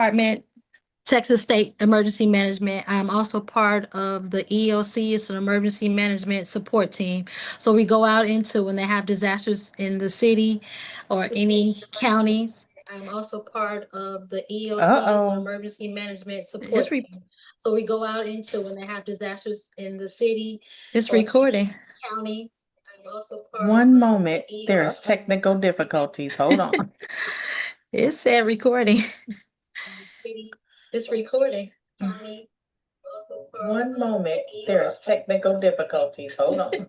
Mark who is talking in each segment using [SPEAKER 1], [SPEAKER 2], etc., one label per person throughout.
[SPEAKER 1] Department, Texas State Emergency Management. I'm also part of the EOC, it's an emergency management support team. So we go out into when they have disasters in the city or any counties. I'm also part of the EOC,
[SPEAKER 2] Uh-oh.
[SPEAKER 1] emergency management support team. So we go out into when they have disasters in the city. It's recording. Counties. I'm also part
[SPEAKER 2] One
[SPEAKER 1] of
[SPEAKER 2] moment.
[SPEAKER 1] the
[SPEAKER 2] There is technical difficulties. Hold on.
[SPEAKER 1] It said recording. It's recording.
[SPEAKER 2] One moment. There is technical difficulties. Hold on.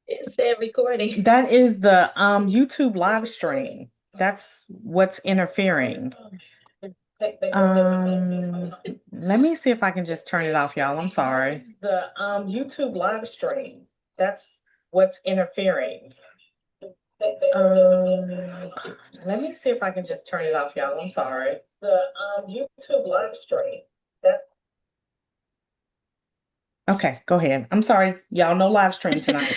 [SPEAKER 1] It said recording.
[SPEAKER 2] That is the YouTube live stream. That's what's interfering. Let me see if I can just turn it off, y'all. I'm sorry. The YouTube live stream. That's what's interfering. Let me see if I can just turn it off, y'all. I'm sorry. The YouTube live stream. That's okay, go ahead. I'm sorry, y'all. No live stream tonight.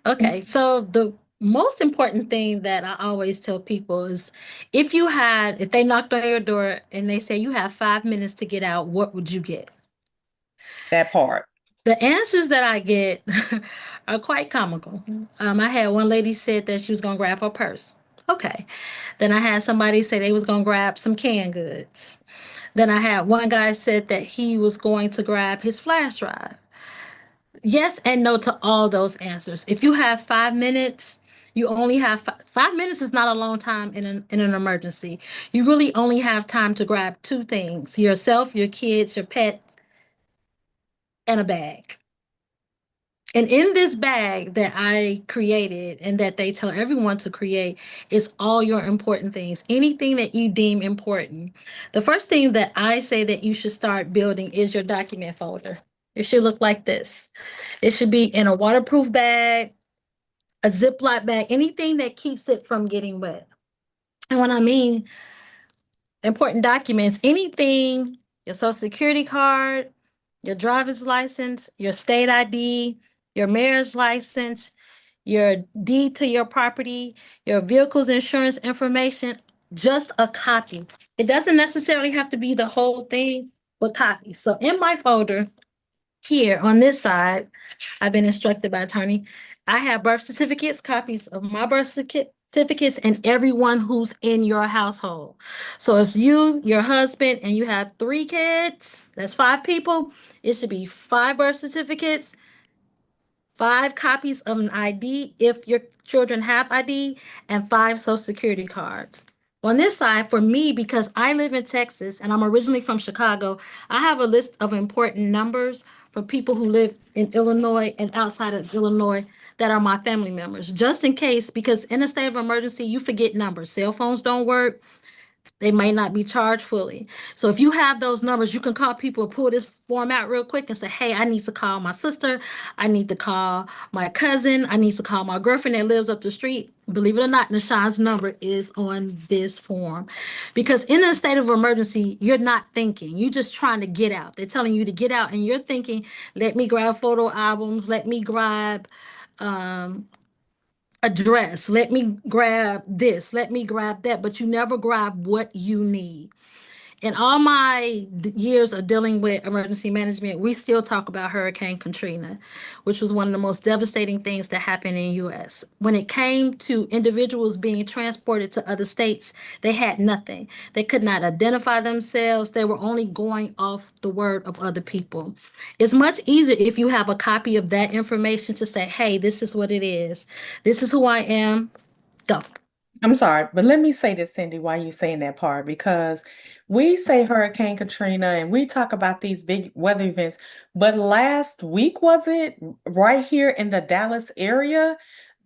[SPEAKER 1] Okay, so the most important thing that I always tell people is if they knocked on your door and they say you have 5 minutes to get out, what would you get?
[SPEAKER 2] That part.
[SPEAKER 1] The answers that I get are quite comical. I had one lady said that she was gonna grab her purse. Okay. Then I had somebody say they was gonna grab some canned goods. Then I had one guy said that he was going to grab his flash drive. Yes and no to all those answers. If you have 5 minutes, you only have 5 minutes is not a long time in an emergency. You really only have time to grab two things: yourself, your kids, your pet, and a bag. And in this bag that I created and that they tell everyone to create is all your important things, anything that you deem important. The first thing that I say that you should start building is your document folder. It should look like this. It should be in a waterproof bag, a Ziploc bag, anything that keeps it from getting wet. And when I mean important documents, anything, your social security card, your driver's license, your state ID, your marriage license, your deed to your property, your vehicle's insurance information, just a copy. It doesn't necessarily have to be the whole thing, but copies. So in my folder here on this side, I've been instructed by attorney. I have birth certificates, copies of my birth certificates, and everyone who's in your household. So if you, your husband, and you have 3 kids, that's 5 people, it should be 5 birth certificates, 5 copies of an ID if your children have ID, and 5 social security cards. On this side, for me, because I live in Texas and I'm originally from Chicago, I have a list of important numbers for people who live in Illinois and outside of Illinois that are my family members, just in case, because in a state of emergency, you forget numbers. Cell phones don't work, they may not be charged fully. So if you have those numbers, you can call people, pull this form out real quick and say, hey, I need to call my sister. I need to call my cousin. I need to call my girlfriend that lives up the street. Believe it or not, Nashawn's number is on this form. Because in a state of emergency, you're not thinking. You're just trying to get out. They're telling you to get out and you're thinking, let me grab photo albums. Let me grab address. Let me grab this. Let me grab that. But you never grab what you need. In all my years of dealing with emergency management, we still talk about Hurricane Katrina, which was one of the most devastating things that happened in the U.S. When it came to individuals being transported to other states, they had nothing. They could not identify themselves. They were only going off the word of other people. It's much easier if you have a copy of that information to say, hey, this is what it is. This is who I am. Go.
[SPEAKER 2] I'm sorry, but let me say this, Cindy, why you saying that part, because we say Hurricane Katrina and we talk about these big weather events, but last week, was it right here in the Dallas area?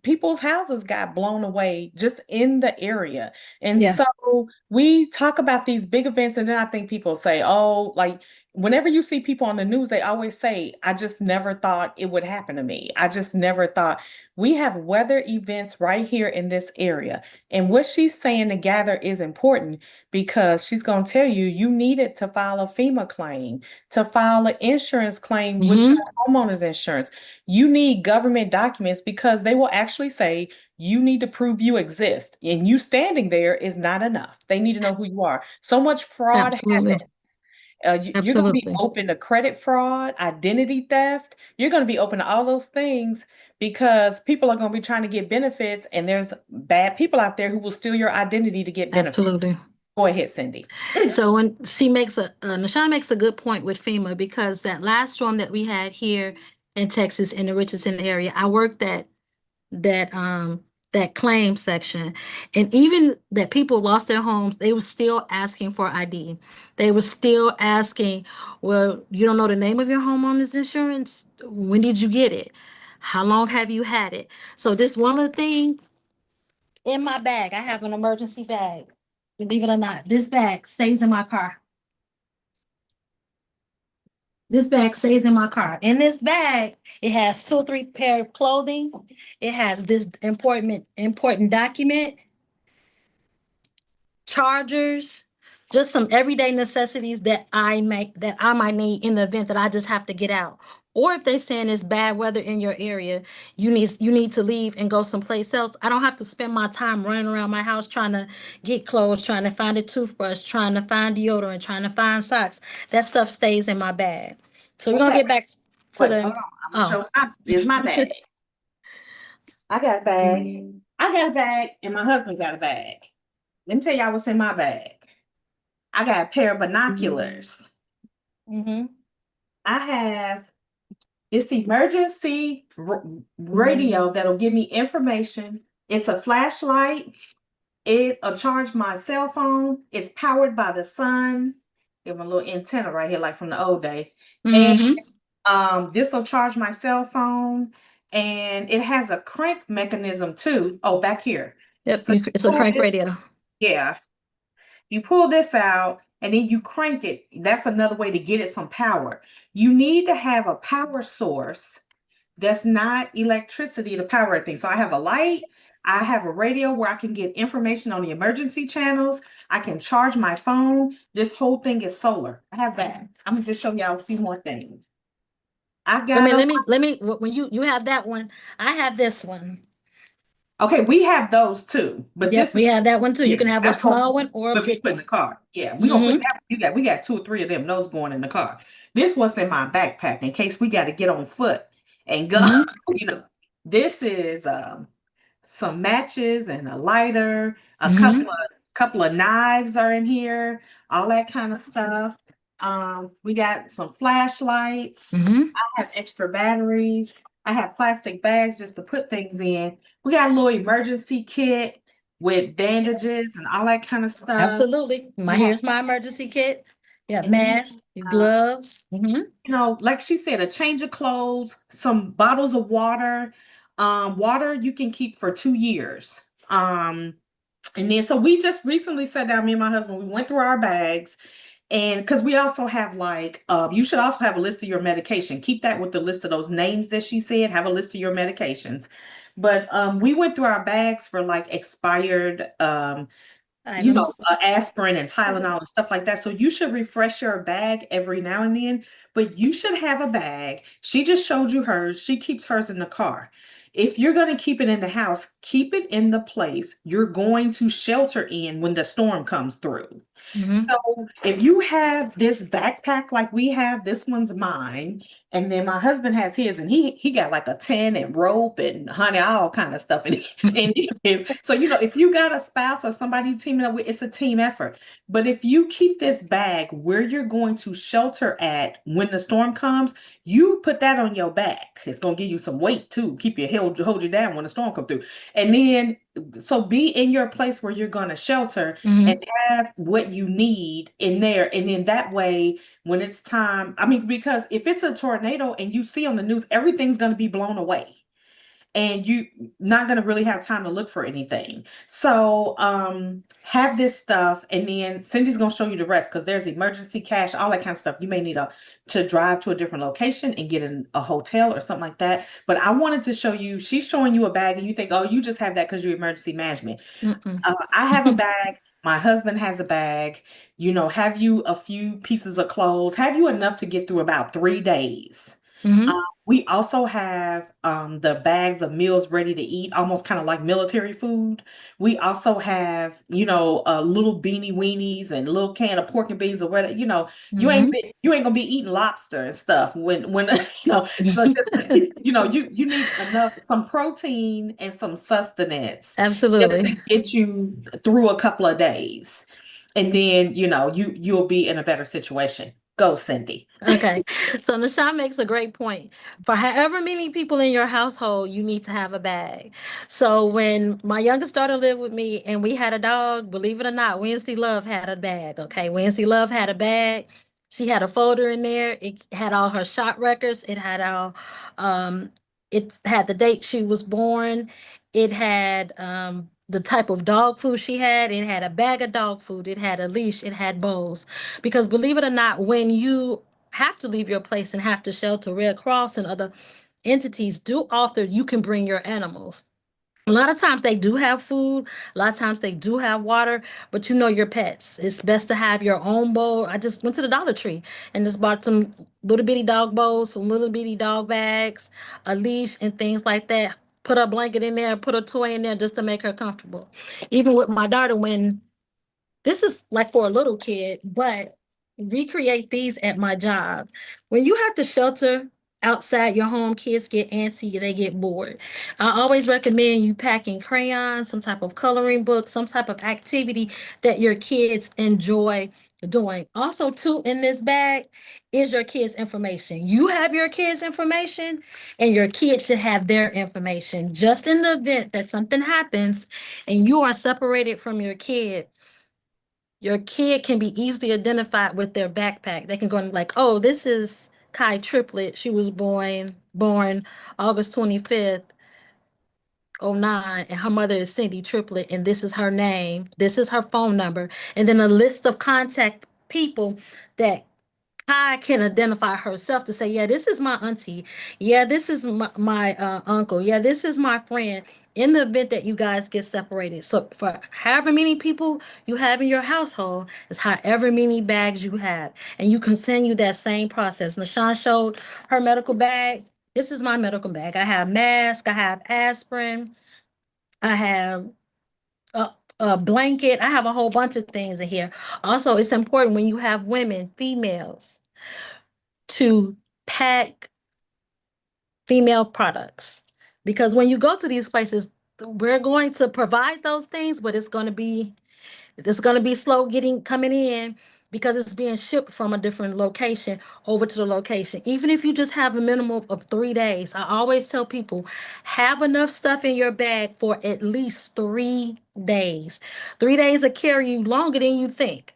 [SPEAKER 2] People's houses got blown away just in the area. And
[SPEAKER 1] Yeah.
[SPEAKER 2] so we talk about these big events, and then I think people say, oh, like whenever you see people on the news, they always say, I just never thought it would happen to me. I just never thought. We have weather events right here in this area. And what she's saying to gather is important because she's going to tell you, you needed to file a FEMA claim, to file an insurance claim with your
[SPEAKER 1] Mm-hmm.
[SPEAKER 2] homeowner's insurance. You need government documents because they will actually say, you need to prove you exist. And you standing there is not enough. They need to know who you are. So much fraud
[SPEAKER 1] Absolutely.
[SPEAKER 2] happens. You're going to be
[SPEAKER 1] Absolutely.
[SPEAKER 2] open to credit fraud, identity theft. You're going to be open to all those things because people are going to be trying to get benefits, and there's bad people out there who will steal your identity to get benefits.
[SPEAKER 1] Absolutely.
[SPEAKER 2] Go ahead, Cindy.
[SPEAKER 1] So when she makes Nashawn makes a good point with FEMA because that last storm that we had here in Texas in the Richardson area, I worked that that claim section, and even that people lost their homes, they were still asking for ID. They were still asking, well, you don't know the name of your homeowner's insurance? When did you get it? How long have you had it? So just one other thing in my bag, I have an emergency bag. Believe it or not, this bag stays in my car. This bag stays in my car. In this bag, it has 2 or 3 pair of clothing. It has this important document, chargers, just some everyday necessities that I might need in the event that I just have to get out. Or if they're saying it's bad weather in your area, you need to leave and go someplace else. I don't have to spend my time running around my house trying to get clothes, trying to find a toothbrush, trying to find deodorant, trying to find socks. That stuff stays in my bag. So we're gonna
[SPEAKER 2] Okay,
[SPEAKER 1] get back to
[SPEAKER 2] wait, hold
[SPEAKER 1] the
[SPEAKER 2] on. I'm gonna
[SPEAKER 1] oh.
[SPEAKER 2] show is my bag. I got a bag. I got a bag, and my husband got a bag. Let me tell y'all what's in my bag. I got a pair of binoculars.
[SPEAKER 1] Mm-hmm.
[SPEAKER 2] I have this emergency radio that'll give me information. It's a flashlight. It'll charge my cell phone. It's powered by the sun. Give them a little antenna right here, like from the old day. And
[SPEAKER 1] Mm-hmm.
[SPEAKER 2] this will charge my cell phone. And it has a crank mechanism too. Oh, back here.
[SPEAKER 1] Yep,
[SPEAKER 2] So
[SPEAKER 1] it's a crank
[SPEAKER 2] this,
[SPEAKER 1] radio.
[SPEAKER 2] yeah, you pull this out and then you crank it. That's another way to get it some power. You need to have a power source that's not electricity to power everything. So I have a light, I have a radio where I can get information on the emergency channels. I can charge my phone. This whole thing is solar. I have that. I'm gonna just show y'all a few more things. I
[SPEAKER 1] Let
[SPEAKER 2] got
[SPEAKER 1] me
[SPEAKER 2] a
[SPEAKER 1] let me let me when you have that one, I have this one.
[SPEAKER 2] okay, we have those too, but
[SPEAKER 1] Yep,
[SPEAKER 2] this
[SPEAKER 1] we
[SPEAKER 2] is
[SPEAKER 1] have that one too. You
[SPEAKER 2] yeah,
[SPEAKER 1] can have a
[SPEAKER 2] that's gonna
[SPEAKER 1] small one or a
[SPEAKER 2] what we
[SPEAKER 1] big
[SPEAKER 2] put in
[SPEAKER 1] one.
[SPEAKER 2] the car. Yeah, we gonna put
[SPEAKER 1] Mm-hmm.
[SPEAKER 2] that. We got 2 or 3 of them. Those going in the car. This one's in my backpack in case we got to get on foot and go.
[SPEAKER 1] Mm-hmm.
[SPEAKER 2] You know, this is some matches and a lighter, a
[SPEAKER 1] Mm-hmm.
[SPEAKER 2] couple of knives are in here, all that kind of stuff. We got some flashlights.
[SPEAKER 1] Mm-hmm.
[SPEAKER 2] I have extra batteries. I have plastic bags just to put things in. We got a little emergency kit with bandages and all that kind of stuff.
[SPEAKER 1] Absolutely.
[SPEAKER 2] We have,
[SPEAKER 1] Here's my emergency kit. Yeah,
[SPEAKER 2] and then,
[SPEAKER 1] mask,
[SPEAKER 2] uh,
[SPEAKER 1] gloves. Mm-hmm.
[SPEAKER 2] like she said, a change of clothes, some bottles of water. Water you can keep for 2 years. And then, so we just recently sat down, me and my husband, we went through our bags. And because we also have like, you should also have a list of your medication. Keep that with the list of those names that she said. Have a list of your medications. But we went through our bags for like expired
[SPEAKER 1] Items.
[SPEAKER 2] aspirin and Tylenol and stuff like that. So you should refresh your bag every now and then, but you should have a bag. She just showed you hers. She keeps hers in the car. If you're going to keep it in the house, keep it in the place you're going to shelter in when the storm comes through.
[SPEAKER 1] Mm-hmm.
[SPEAKER 2] So if you have this backpack like we have, this one's mine, and then my husband has his, and he got like a tent and rope and honey, all kind of stuff in his. So if you got a spouse or somebody teaming up with, it's a team effort. But if you keep this bag where you're going to shelter at when the storm comes, you put that on your back. It's gonna give you some weight too, keep you hold you down when the storm comes through. And then so be in your place where you're gonna shelter and
[SPEAKER 1] Mm-hmm.
[SPEAKER 2] have what you need in there. And then that way, when it's time, I mean, because if it's a tornado and you see on the news, everything's going to be blown away. and you not going to really have time to look for anything. So have this stuff, and then Cindy's going to show you the rest because there's emergency cash, all that kind of stuff. You may need to drive to a different location and get in a hotel or something like that. But I wanted to show you, she's showing you a bag and you think, oh, you just have that because you're emergency management.
[SPEAKER 1] Mm-mm.
[SPEAKER 2] I have a bag. My husband has a bag. Have you a few pieces of clothes? Have you enough to get through about 3 days?
[SPEAKER 1] Hmm.
[SPEAKER 2] We also have the bags of meals ready to eat, almost kind of like military food. We also have, little beanie weenies and little can of pork and beans or whatever.
[SPEAKER 1] Hmm.
[SPEAKER 2] You ain't gonna be eating lobster and stuff when So just you need enough some protein and some sustenance just to
[SPEAKER 1] Absolutely.
[SPEAKER 2] get you through a couple of days, and then you'll be in a better situation. Go, Cindy.
[SPEAKER 1] Okay. So Nashawn makes a great point. For however many people in your household, you need to have a bag. So when my youngest daughter lived with me and we had a dog, believe it or not, Wednesday Love had a bag. Okay. Wednesday Love had a bag. She had a folder in there. It had all her shot records. Um, it had the date she was born. It had the type of dog food she had. It had a bag of dog food. It had a leash. It had bowls. Because believe it or not, when you have to leave your place and have to shelter, Red Cross and other entities do offer you can bring your animals. A lot of times they do have food, a lot of times they do have water, but your pets. It's best to have your own bowl. I just went to the Dollar Tree and just bought some little bitty dog bowls, some little bitty dog bags, a leash, and things like that. Put a blanket in there, put a toy in there just to make her comfortable. Even with my daughter, when this is like for a little kid, but recreate these at my job. When you have to shelter outside your home, kids get antsy, they get bored. I always recommend you packing crayons, some type of coloring book, some type of activity that your kids enjoy doing. Also, too, in this bag is your kids' information. You have your kids' information, and your kids should have their information. Just in the event that something happens and you are separated from your kid can be easily identified with their backpack. They can go and like, oh, this is Kai Triplet. She was born August 25th, 09, and her mother is Cindy Triplet, and this is her name. This is her phone number, and then a list of contact people that I can identify herself to say, yeah, this is my auntie. Yeah, this is my uncle. Yeah, this is my friend. In the event that you guys get separated. So for however many people you have in your household is however many bags you have. And you continue that same process. Nashawn showed her medical bag. This is my medical bag. I have mask, I have aspirin, I have a, a blanket. I have a whole bunch of things in here. Also, it's important when you have women, females, to pack female products because when you go to these places, we're going to provide those things, but it's going to be slow getting coming in because it's being shipped from a different location over to the location. Even if you just have a minimum of 3 days, I always tell people have enough stuff in your bag for at least 3 days. 3 days will carry you longer than you think.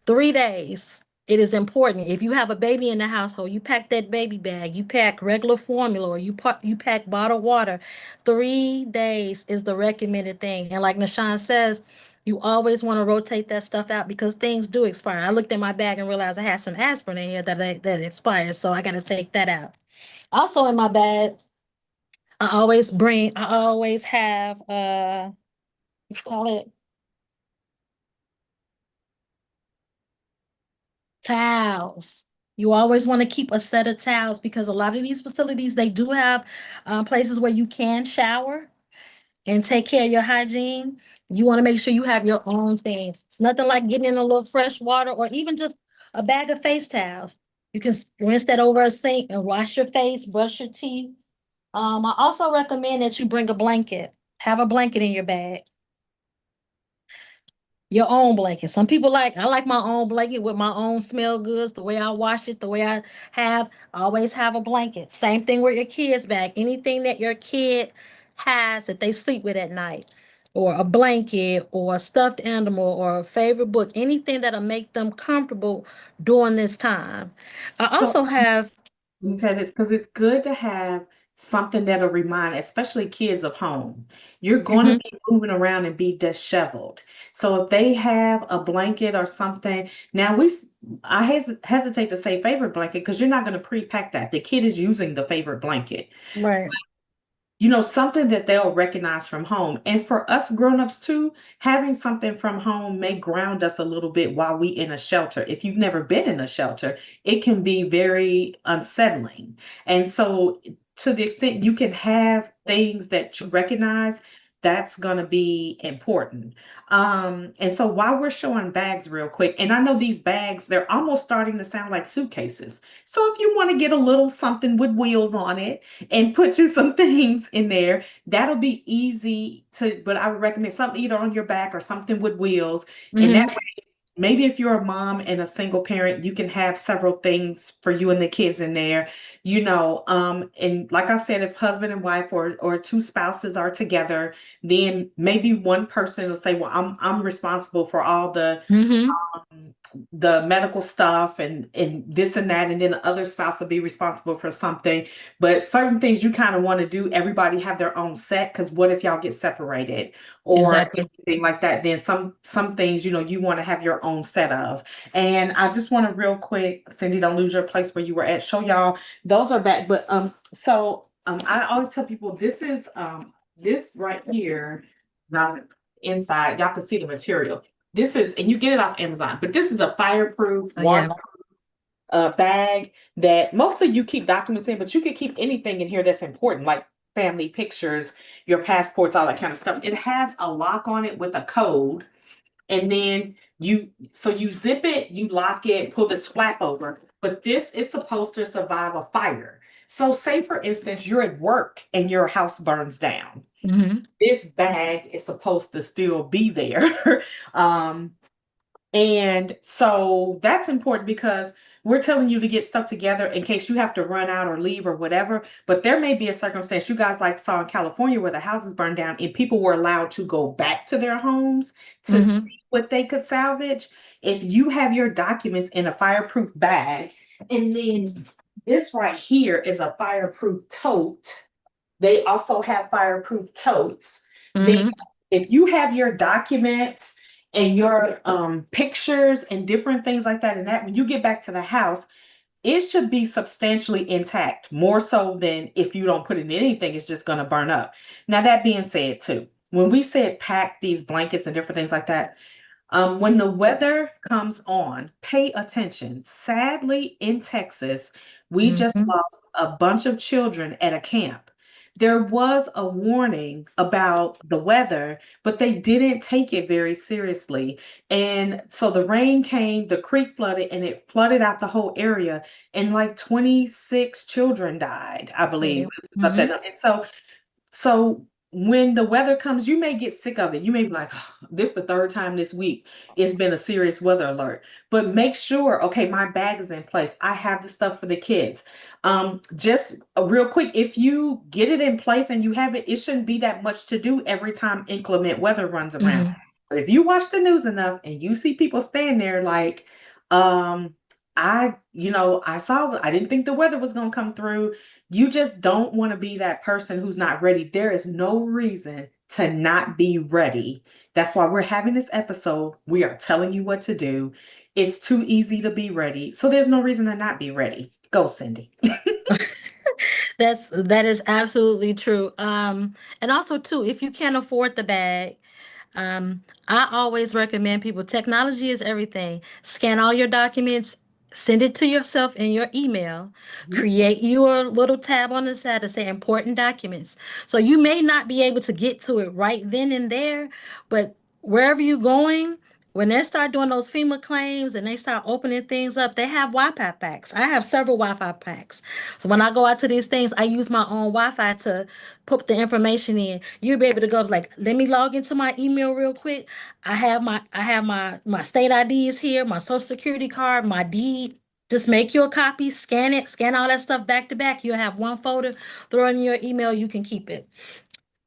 [SPEAKER 1] 3 days. It is important. If you have a baby in the household, you pack that baby bag, you pack regular formula, or you pack bottled water. 3 days is the recommended thing. And like Nashawn says, you always want to rotate that stuff out because things do expire. I looked at my bag and realized I had some aspirin in here that expired, so I got to take that out. Also in my bag, I always have call it towels. You always want to keep a set of towels because a lot of these facilities, they do have places where you can shower and take care of your hygiene. You want to make sure you have your own things. It's nothing like getting in a little fresh water or even just a bag of face towels. You can rinse that over a sink and wash your face, brush your teeth. I also recommend that you bring a blanket. Have a blanket in your bag. Your own blanket. Some people I like my own blanket with my own smell goods, the way I wash it, the way I always have a blanket. Same thing with your kids' bag. Anything that your kid has that they sleep with at night, or a blanket, or a stuffed animal, or a favorite book, anything that'll make them comfortable during this time. I
[SPEAKER 2] So
[SPEAKER 1] also have,
[SPEAKER 2] let me tell you this because it's good to have something that'll remind, especially kids of home. You're going to
[SPEAKER 1] Hmm.
[SPEAKER 2] be moving around and be disheveled. So if they have a blanket or something, now I hesitate to say favorite blanket because you're not going to pre-pack that. The kid is using the favorite blanket.
[SPEAKER 1] Right.
[SPEAKER 2] Something that they'll recognize from home. And for us grown-ups too, having something from home may ground us a little bit while we in a shelter. If you've never been in a shelter, it can be very unsettling. And so to the extent you can have things that you recognize, that's going to be important. And so while we're showing bags real quick, and I know these bags, they're almost starting to sound like suitcases. So if you want to get a little something with wheels on it, and put you some things in there. That'll be easy to, but I would recommend something either on your back or something with wheels. And that
[SPEAKER 1] Hmm.
[SPEAKER 2] way, maybe if you're a mom and a single parent, you can have several things for you and the kids in there, and like I said, if husband and wife or two spouses are together, then maybe one person will say, well, I'm responsible for all
[SPEAKER 1] Hmm.
[SPEAKER 2] the medical stuff and this and that, and then the other spouse will be responsible for something. But certain things you kind of want to do, everybody have their own set, because what if y'all get separated or
[SPEAKER 1] Exactly.
[SPEAKER 2] anything like that? Then some things, you want to have your own set of. And I just want to real quick, Cindy, don't lose your place where you were at. Show y'all those are back. But I always tell people this right here, now inside, y'all can see the material. This is, and you get it off Amazon, but this is a fireproof,
[SPEAKER 1] Oh yeah.
[SPEAKER 2] waterproof bag that mostly you keep documents in, but you could keep anything in here that's important, like family pictures, your passports, all that kind of stuff. It has a lock on it with a code, and then you zip it, you lock it, pull this flap over. But this is supposed to survive a fire. So, say for instance, you're at work and your house burns down.
[SPEAKER 1] Hmm.
[SPEAKER 2] This bag is supposed to still be there. um, and so that's important because we're telling you to get stuff together in case you have to run out or leave or whatever. But there may be a circumstance you guys like saw in California where the houses burned down and people were allowed to go back to their homes to see
[SPEAKER 1] Hmm.
[SPEAKER 2] what they could salvage. If you have your documents in a fireproof bag, and then this right here is a fireproof tote. They also have fireproof totes. Then
[SPEAKER 1] Hmm.
[SPEAKER 2] if you have your documents and your pictures and different things like that, and that when you get back to the house, it should be substantially intact, more so than if you don't put it in anything, it's just going to burn up. Now, that being said, too, when we said pack these blankets and different things like that, when the weather comes on, pay attention. Sadly, in Texas, we just
[SPEAKER 1] Hmm.
[SPEAKER 2] lost a bunch of children at a camp. There was a warning about the weather, but they didn't take it very seriously. And so the rain came, the creek flooded, and it flooded out the whole area. And like 26 children died, I believe. It was about
[SPEAKER 1] Hmm.
[SPEAKER 2] that. And so when the weather comes, you may get sick of it. You may be like, "Oh, this the third time this week it's been a serious weather alert." But make sure, okay, my bag is in place. I have the stuff for the kids. Just real quick, if you get it in place and you have it, it shouldn't be that much to do every time inclement weather runs around.
[SPEAKER 1] Hmm.
[SPEAKER 2] But if you watch the news enough and you see people stand there like, um, I didn't think the weather was going to come through. You just don't want to be that person who's not ready. There is no reason to not be ready. That's why we're having this episode. We are telling you what to do. It's too easy to be ready. So there's no reason to not be ready. Go, Cindy.
[SPEAKER 1] That is absolutely true. And also too, if you can't afford the bag, I always recommend people, technology is everything. Scan all your documents, send it to yourself in your email,
[SPEAKER 2] Mhm.
[SPEAKER 1] create your little tab on the side to say important documents. So you may not be able to get to it right then and there, but wherever you're going, when they start doing those FEMA claims and they start opening things up, they have Wi-Fi packs. I have several Wi-Fi packs. So when I go out to these things, I use my own Wi-Fi to put the information in. You'll be able to go like, let me log into my email real quick. I have my state IDs here, my social security card, my deed. Just make your copy, scan it, scan all that stuff back to back. You'll have one folder, throw it in your email, you can keep it.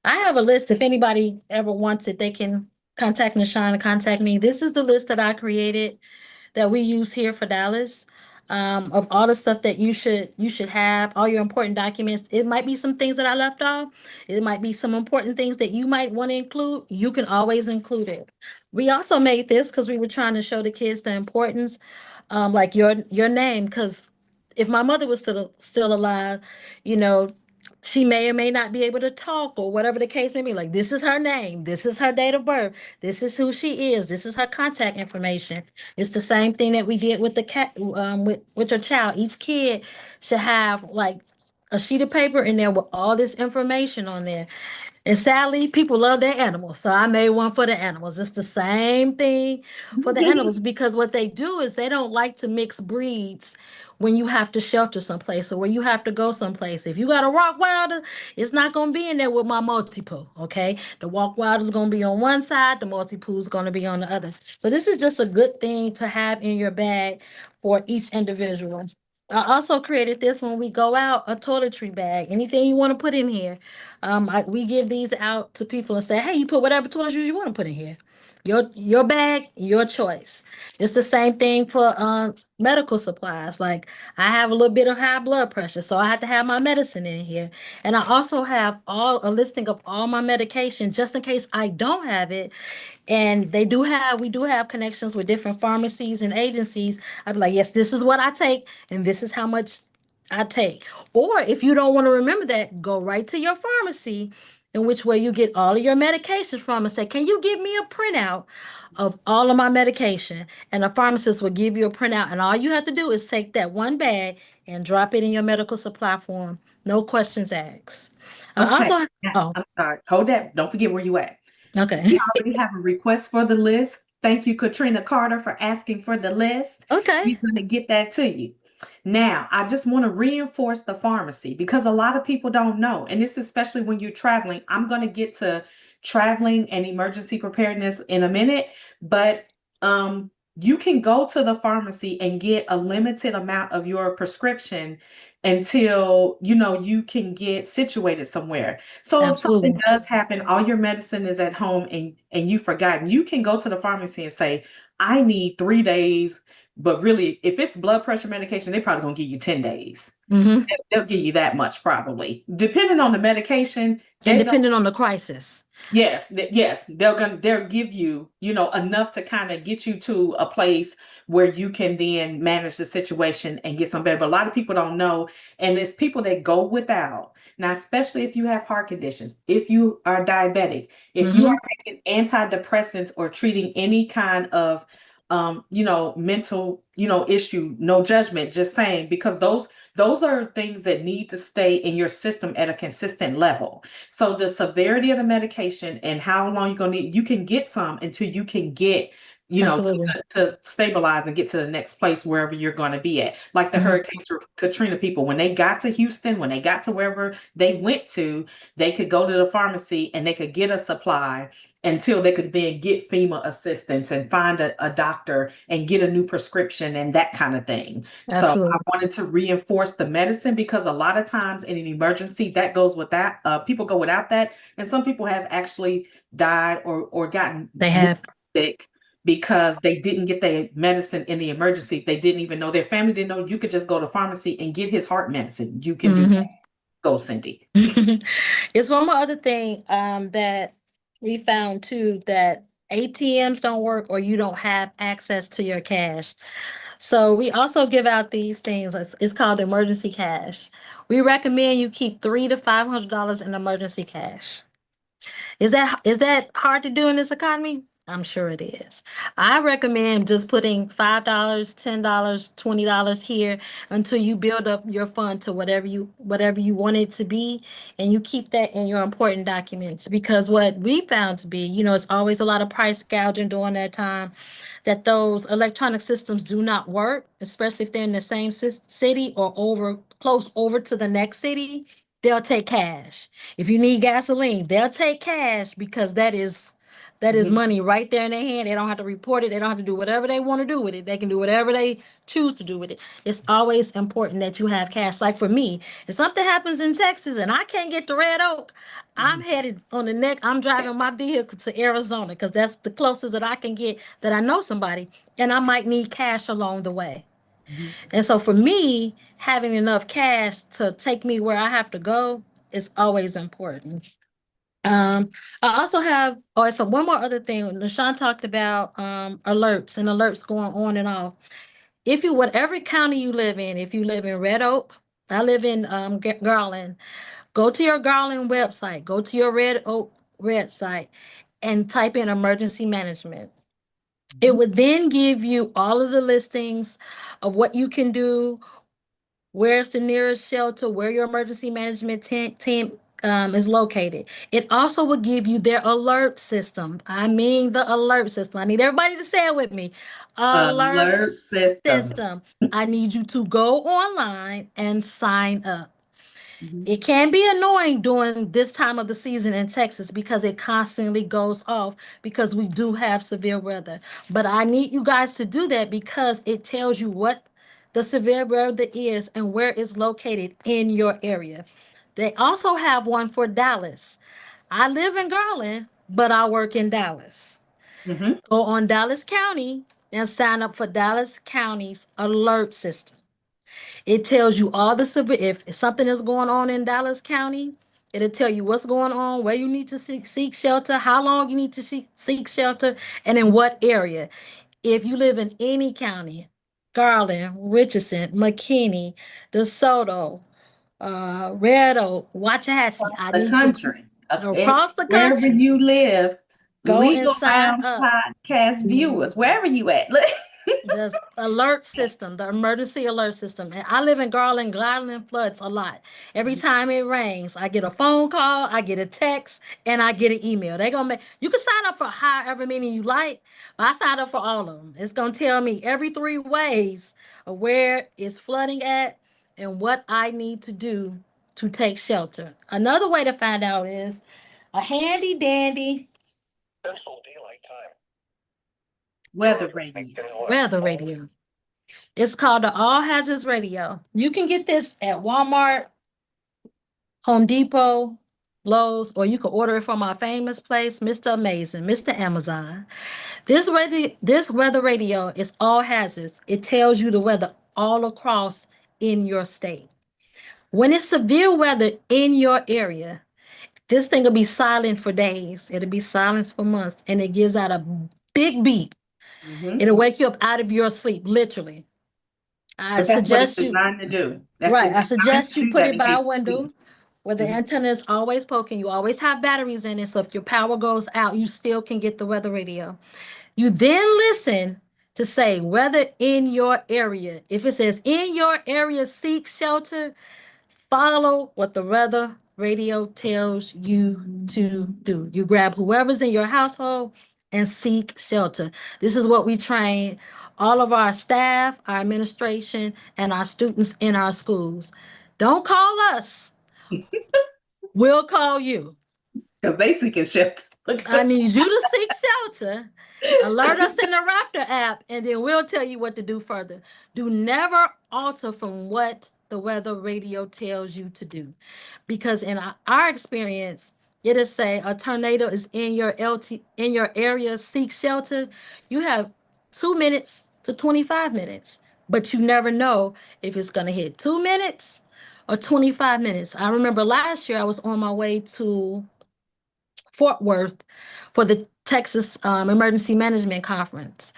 [SPEAKER 1] I have a list. If anybody ever wants it, they can contact Nishan and contact me. This is the list that I created that we use here for Dallas. of all the stuff that you should have, all your important documents. It might be some things that I left off. It might be some important things that you might want to include. You can always include it. We also made this because we were trying to show the kids the importance, like your name. Because if my mother was still alive, you know, she may or may not be able to talk or whatever the case may be. Like, this is her name, this is her date of birth, this is who she is, this is her contact information. It's the same thing that we did with the cat, with your child. Each kid should have like a sheet of paper in there with all this information on there. And sadly, people love their animals. So I made one for the animals. It's the same thing for the animals because what they do is they don't like to mix breeds when you have to shelter someplace or where you have to go someplace. If you got a Rottweiler, it's not going to be in there with my Maltipoo, okay? The Rottweiler is going to be on one side, the Maltipoo is going to be on the other. So this is just a good thing to have in your bag for each individual. I also created this when we go out, a toiletry bag, anything you want to put in here. We give these out to people and say, hey, you put whatever toiletries you want to put in here. Your bag, your choice. It's the same thing for medical supplies. Like, I have a little bit of high blood pressure, so I have to have my medicine in here. And I also have all a listing of all my medication just in case I don't have it. And we do have connections with different pharmacies and agencies. I'd be like, yes, this is what I take, and this is how much I take. Or if you don't want to remember that, go right to your pharmacy, in which way you get all of your medications from, and say, can you give me a printout of all of my medication? And the pharmacist will give you a printout, and all you have to do is take that one bag and drop it in your medical supply form. No questions asked. I
[SPEAKER 3] Okay.
[SPEAKER 1] also,
[SPEAKER 3] Yes,
[SPEAKER 1] oh,
[SPEAKER 3] I'm sorry. Hold that. Don't forget where you at.
[SPEAKER 1] okay.
[SPEAKER 3] We already have a request for the list. Thank you, Katrina Carter, for asking for the list.
[SPEAKER 1] Okay.
[SPEAKER 3] We're going to get that to you. Now, I just want to reinforce the pharmacy because a lot of people don't know, and this especially when you're traveling. I'm going to get to traveling and emergency preparedness in a minute, but you can go to the pharmacy and get a limited amount of your prescription until you can get situated somewhere. So if something
[SPEAKER 1] Absolutely.
[SPEAKER 3] does happen, all your medicine is at home and you've forgotten, you can go to the pharmacy and say, I need 3 days. But really, if it's blood pressure medication, they're probably gonna give you 10 days.
[SPEAKER 1] Mm-hmm.
[SPEAKER 3] They'll give you that much probably. Depending on the medication,
[SPEAKER 1] And
[SPEAKER 3] they're gonna
[SPEAKER 1] depending on the crisis.
[SPEAKER 3] yes, they'll give you, enough to kind of get you to a place where you can then manage the situation and get some better. But a lot of people don't know, and it's people that go without. Now, especially if you have heart conditions, if you are diabetic, if you are
[SPEAKER 1] Mm-hmm.
[SPEAKER 3] taking antidepressants or treating any kind of mental, issue, no judgment, just saying, because those are things that need to stay in your system at a consistent level. So the severity of the medication and how long you're gonna need, you can get some until you can get,
[SPEAKER 1] Absolutely.
[SPEAKER 3] to stabilize and get to the next place wherever you're going to be at. Like the
[SPEAKER 1] Mm-hmm.
[SPEAKER 3] Hurricane Katrina people, when they got to Houston, when they got to wherever they went to, they could go to the pharmacy and they could get a supply until they could then get FEMA assistance and find a doctor and get a new prescription and that kind of thing. So I
[SPEAKER 1] Absolutely.
[SPEAKER 3] wanted to reinforce the medicine because a lot of times in an emergency that goes with that. People go without that, and some people have actually died or gotten
[SPEAKER 1] They
[SPEAKER 3] more
[SPEAKER 1] have.
[SPEAKER 3] sick because they didn't get their medicine in the emergency. They didn't even know, their family didn't know you could just go to pharmacy and get his heart medicine. You can do that.
[SPEAKER 1] Mm-hmm.
[SPEAKER 3] Go, Cindy.
[SPEAKER 1] It's one more other thing that we found too, that ATMs don't work or you don't have access to your cash. So we also give out these things. It's called emergency cash. We recommend you keep $300 to $500 in emergency cash. Is that hard to do in this economy? I'm sure it is. I recommend just putting $5, $10, $20 here until you build up your fund to whatever you want it to be, and you keep that in your important documents. Because what we found to be, it's always a lot of price gouging during that time, that those electronic systems do not work, especially if they're in the same city or close over to the next city. They'll take cash. If you need gasoline, they'll take cash because that is
[SPEAKER 3] Mhm.
[SPEAKER 1] money right there in their hand. They don't have to report it. They don't have to do whatever they want to do with it. They can do whatever they choose to do with it. It's always important that you have cash. Like for me, if something happens in Texas and I can't get to Red Oak, I'm
[SPEAKER 3] Mhm.
[SPEAKER 1] headed on the neck. I'm driving my vehicle to Arizona because that's the closest that I can get that I know somebody, and I might need cash along the way.
[SPEAKER 3] Mhm.
[SPEAKER 1] And so for me, having enough cash to take me where I have to go is always important. Um, I also have, oh, so one more other thing. Nashawn talked about alerts and alerts going on and off. If you, whatever county you live in, if you live in Red Oak, I live in Garland, go to your Garland website, go to your Red Oak website and type in emergency management. It would then give you all of the listings of what you can do, where's the nearest shelter, where your emergency management team is located. It also will give you their alert system. I mean, the alert system. I need everybody to say it with me. Alert
[SPEAKER 3] Alert system.
[SPEAKER 1] system. I need you to go online and sign up.
[SPEAKER 3] Mhm.
[SPEAKER 1] It can be annoying during this time of the season in Texas because it constantly goes off because we do have severe weather. But I need you guys to do that because it tells you what the severe weather is and where it's located in your area. They also have one for Dallas. I live in Garland, but I work in Dallas.
[SPEAKER 3] Mhm.
[SPEAKER 1] Go on Dallas County and sign up for Dallas County's alert system. It tells you all the severe, if something is going on in Dallas County, it'll tell you what's going on, where you need to seek shelter, how long you need to seek shelter, and in what area. If you live in any county, Garland, Richardson, McKinney, DeSoto, Red Oak, Waxahachie, I
[SPEAKER 3] The
[SPEAKER 1] need to
[SPEAKER 3] country of it,
[SPEAKER 1] across the
[SPEAKER 3] wherever
[SPEAKER 1] country
[SPEAKER 3] you live,
[SPEAKER 1] go and
[SPEAKER 3] Legal
[SPEAKER 1] sign
[SPEAKER 3] Lounge
[SPEAKER 1] up.
[SPEAKER 3] podcast viewers, wherever you at. Look.
[SPEAKER 1] The alert system, the emergency alert system. And I live in Garland. Garland floods a lot. Every time it rains, I get a phone call, I get a text, and I get an email. They gonna make you can sign up for however many you like, but I signed up for all of them. It's gonna tell me every 3 ways of where it's flooding at and what I need to do to take shelter. Another way to find out is a handy dandy
[SPEAKER 3] Weather radio.
[SPEAKER 1] weather radio. It's called the All Hazards Radio. You can get this at Walmart, Home Depot, Lowe's, or you can order it from our famous place, Mr. Amazing, Mr. Amazon. This weather radio is all hazards. It tells you the weather all across in your state. When it's severe weather in your area, this thing will be silent for days. It'll be silent for months, and it gives out a big beep.
[SPEAKER 3] Mhm.
[SPEAKER 1] It'll wake you up out of your sleep, literally. I
[SPEAKER 3] But that's what it's
[SPEAKER 1] suggest you
[SPEAKER 3] designed to do. That's
[SPEAKER 1] Right.
[SPEAKER 3] it's
[SPEAKER 1] I
[SPEAKER 3] designed
[SPEAKER 1] suggest
[SPEAKER 3] to
[SPEAKER 1] you
[SPEAKER 3] do
[SPEAKER 1] put
[SPEAKER 3] that
[SPEAKER 1] it
[SPEAKER 3] in
[SPEAKER 1] by a
[SPEAKER 3] case you
[SPEAKER 1] window
[SPEAKER 3] need.
[SPEAKER 1] where the
[SPEAKER 3] Mhm.
[SPEAKER 1] antenna is always poking. You always have batteries in it. So if your power goes out, you still can get the weather radio. You then listen to say weather in your area. If it says in your area, seek shelter, follow what the weather radio tells you to do. You grab whoever's in your household and seek shelter. This is what we train all of our staff, our administration, and our students in our schools. Don't call us, we'll call you.
[SPEAKER 3] Because they seeking shelter.
[SPEAKER 1] I need you to seek shelter. Alert us in the Raptor app, and then we'll tell you what to do further. Do never alter from what the weather radio tells you to do, because in our experience, it'll say a tornado is in your in your area. Seek shelter. You have 2 minutes to 25 minutes, but you never know if it's gonna hit 2 minutes or 25 minutes. I remember last year I was on my way to Fort Worth for the Texas Emergency Management Conference.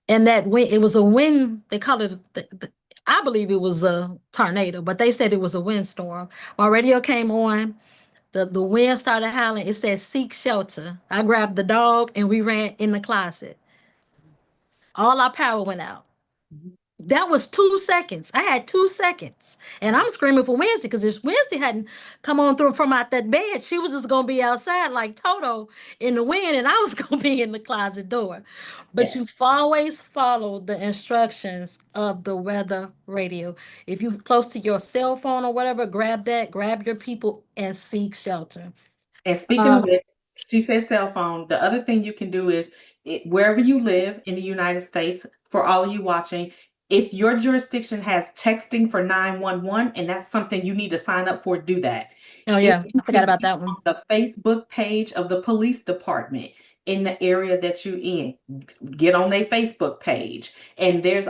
[SPEAKER 1] And that wind, it was a wind, they call it, I believe it was a tornado, but they said it was a windstorm. My radio came on, the wind started howling. It said, seek shelter. I grabbed the dog and we ran in the closet. All our power went out.
[SPEAKER 3] Mhm.
[SPEAKER 1] That was 2 seconds. I had 2 seconds. And I'm screaming for Wednesday because if Wednesday hadn't come on through from out that bed, she was just going to be outside like Toto in the wind and I was going to be in the closet door. But you
[SPEAKER 3] Yes.
[SPEAKER 1] always follow the instructions of the weather radio. If you're close to your cell phone or whatever, grab that, grab your people and seek shelter.
[SPEAKER 3] And speaking of
[SPEAKER 1] Um,
[SPEAKER 3] which, she said cell phone. The other thing you can do is wherever you live in the United States, for all of you watching, if your jurisdiction has texting for 911 and that's something you need to sign up for, do that.
[SPEAKER 1] oh,
[SPEAKER 3] If
[SPEAKER 1] yeah,
[SPEAKER 3] you
[SPEAKER 1] I forgot
[SPEAKER 3] could
[SPEAKER 1] about
[SPEAKER 3] get
[SPEAKER 1] that
[SPEAKER 3] on
[SPEAKER 1] one.
[SPEAKER 3] the Facebook page of the police department, in the area that you in. Get on their Facebook page, and there's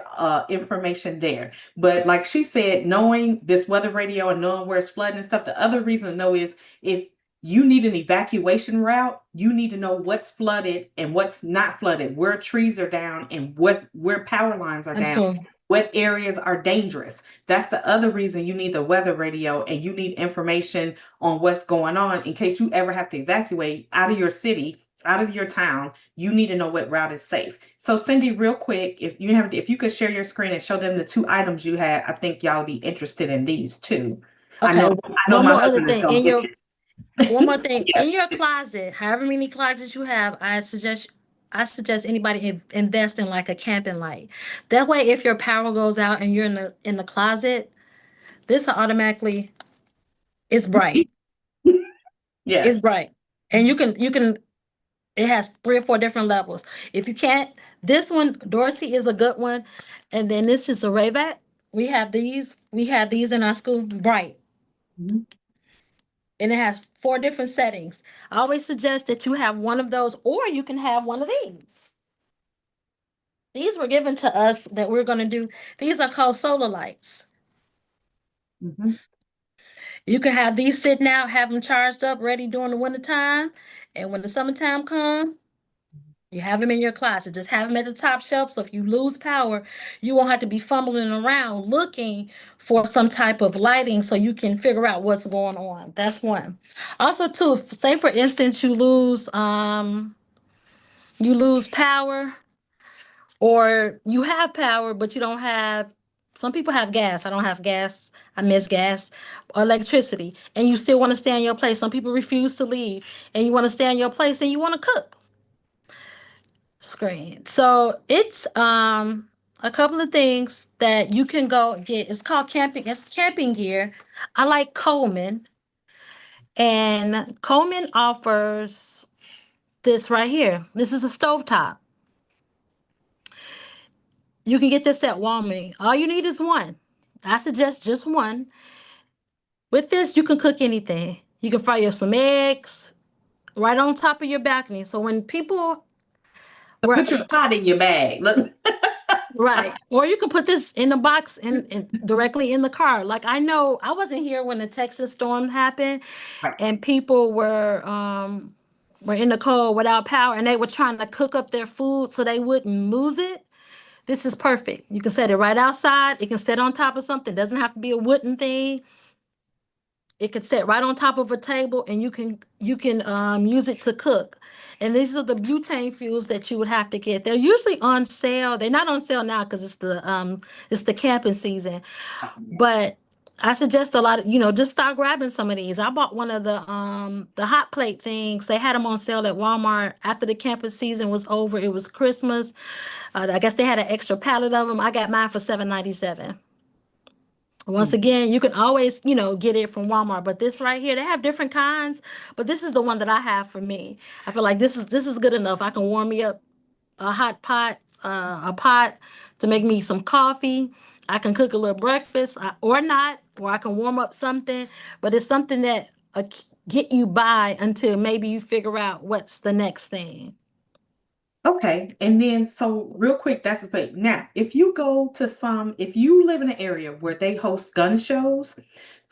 [SPEAKER 3] information there. But like she said, knowing this weather radio and knowing where it's flooding and stuff, the other reason to know is if you need an evacuation route, you need to know what's flooded and what's not flooded, where trees are down and where power lines are down,
[SPEAKER 1] Absolutely.
[SPEAKER 3] what areas are dangerous. That's the other reason you need the weather radio, and you need information on what's going on in case you ever have to evacuate out of your city, out of your town. You need to know what route is safe. So Cindy, real quick, if you could share your screen and show them the 2 items you had, I think y'all be interested in these too. I
[SPEAKER 1] Okay.
[SPEAKER 3] know
[SPEAKER 1] One
[SPEAKER 3] my
[SPEAKER 1] more other
[SPEAKER 3] husband is
[SPEAKER 1] thing.
[SPEAKER 3] gonna get it.
[SPEAKER 1] One more thing. In
[SPEAKER 3] Yes.
[SPEAKER 1] your closet, however many closets you have, I suggest anybody invest in like a camping light. That way, if your power goes out and you're in the closet, this automatically is bright. It's
[SPEAKER 3] Yes.
[SPEAKER 1] bright. And you can it has 3 or 4 different levels. If you can't, this one, Dorsey, is a good one. And then this is a Rayvac. We have these in our school, bright.
[SPEAKER 3] Mhm.
[SPEAKER 1] And it has 4 different settings. I always suggest that you have one of those, or you can have one of these. These were given to us that we're going to do. These are called solar lights.
[SPEAKER 3] Mhm.
[SPEAKER 1] You can have these sitting out, have them charged up, ready during the wintertime. And when the summertime comes, you have them in your closet. Just have them at the top shelf. So if you lose power, you won't have to be fumbling around looking for some type of lighting so you can figure out what's going on. That's one. Also, too, say for instance, you lose power, or you have power, but you don't have, some people have gas. I don't have gas. I miss gas or electricity. And you still want to stay in your place. Some people refuse to leave and you want to stay in your place and you want to cook. Screen. So it's a couple of things that you can go get. It's called camping. It's camping gear. I like Coleman, and Coleman offers this right here. This is a stovetop. You can get this at Walmart. All you need is one. I suggest just one. With this, you can cook anything. You can fry up some eggs right on top of your balcony. So when people
[SPEAKER 3] So
[SPEAKER 1] were
[SPEAKER 3] put your pot in your bag. Look.
[SPEAKER 1] right. Or you can put this in a box and directly in the car. Like I know I wasn't here when the Texas storm happened
[SPEAKER 3] Right.
[SPEAKER 1] and people were in the cold without power and they were trying to cook up their food so they wouldn't lose it. This is perfect. You can set it right outside. It can sit on top of something. It doesn't have to be a wooden thing. It could sit right on top of a table and you can use it to cook. And these are the butane fuels that you would have to get. They're usually on sale. They're not on sale now because it's the camping season. But I suggest a lot of, just start grabbing some of these. I bought one of the hot plate things. They had them on sale at Walmart after the camping season was over. It was Christmas. I guess they had an extra pallet of them. I got mine for $7.97. Once again, you can always, get it from Walmart, but this right here, they have different kinds, but this is the one that I have for me. I feel like this is good enough. I can warm me up a hot pot, a pot to make me some coffee. I can cook a little breakfast or not, or I can warm up something, but it's something that get you by until maybe you figure out what's the next thing.
[SPEAKER 3] Okay, and then so real quick, that's the thing. Now, if you live in an area where they host gun shows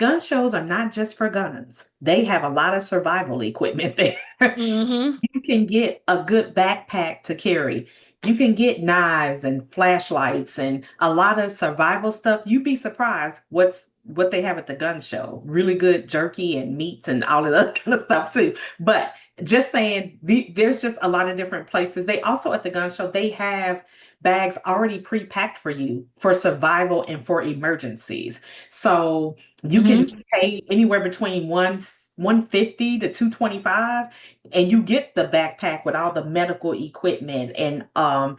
[SPEAKER 3] are not just for guns. They have a lot of survival equipment there.
[SPEAKER 1] Mm-hmm.
[SPEAKER 3] You can get a good backpack to carry. You can get knives and flashlights and a lot of survival stuff. You'd be surprised what they have at the gun show. Really good jerky and meats and all of that kind of stuff too. But just saying, there's just a lot of different places. They also at the gun show, they have bags already pre-packed for you for survival and for emergencies. So you can pay anywhere between 150 to 225, and you get the backpack with all the medical equipment and all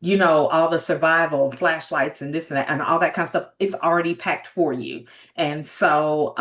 [SPEAKER 3] the survival flashlights and this and that and all that kind of stuff. It's already packed for you. And so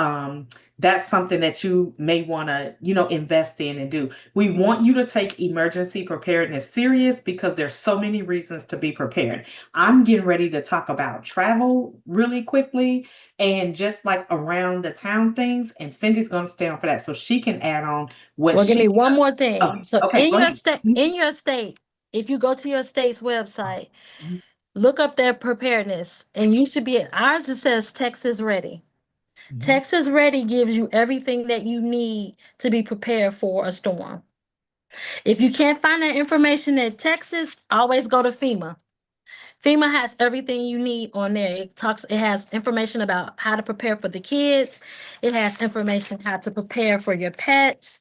[SPEAKER 3] that's something that you may want to, invest in and do. We want you to take emergency preparedness serious because there's so many reasons to be prepared. I'm getting ready to talk about travel really quickly and just like around the town things, and Cindy's going to stay on for that so she can add on what
[SPEAKER 1] Well, give
[SPEAKER 3] she
[SPEAKER 1] me one more
[SPEAKER 3] does.
[SPEAKER 1] thing. So
[SPEAKER 3] Okay, go ahead.
[SPEAKER 1] in your state, if you go to your state's website,
[SPEAKER 3] Mhm.
[SPEAKER 1] look up their preparedness, and you should be ours. It says Texas Ready.
[SPEAKER 3] Mhm.
[SPEAKER 1] Texas Ready gives you everything that you need to be prepared for a storm. If you can't find that information in Texas, always go to FEMA. FEMA has everything you need on there. It has information about how to prepare for the kids. It has information how to prepare for your pets.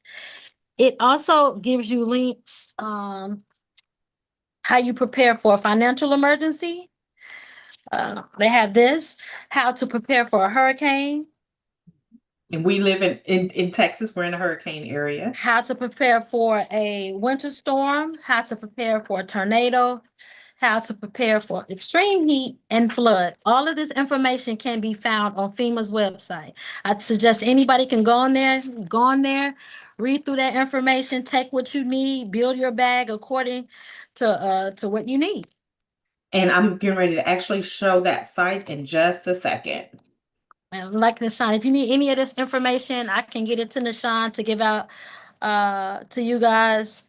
[SPEAKER 1] It also gives you links how you prepare for a financial emergency. They have this, how to prepare for a hurricane,
[SPEAKER 3] And we live in Texas. We're in a hurricane area.
[SPEAKER 1] how to prepare for a winter storm, how to prepare for a tornado, how to prepare for extreme heat and flood. All of this information can be found on FEMA's website. I suggest anybody can go on there, read through that information, take what you need, build your bag according to what you need.
[SPEAKER 3] And I'm getting ready to actually show that site in just a second.
[SPEAKER 1] And like Nishan, if you need any of this information, I can get it to Nishan to give out to you guys.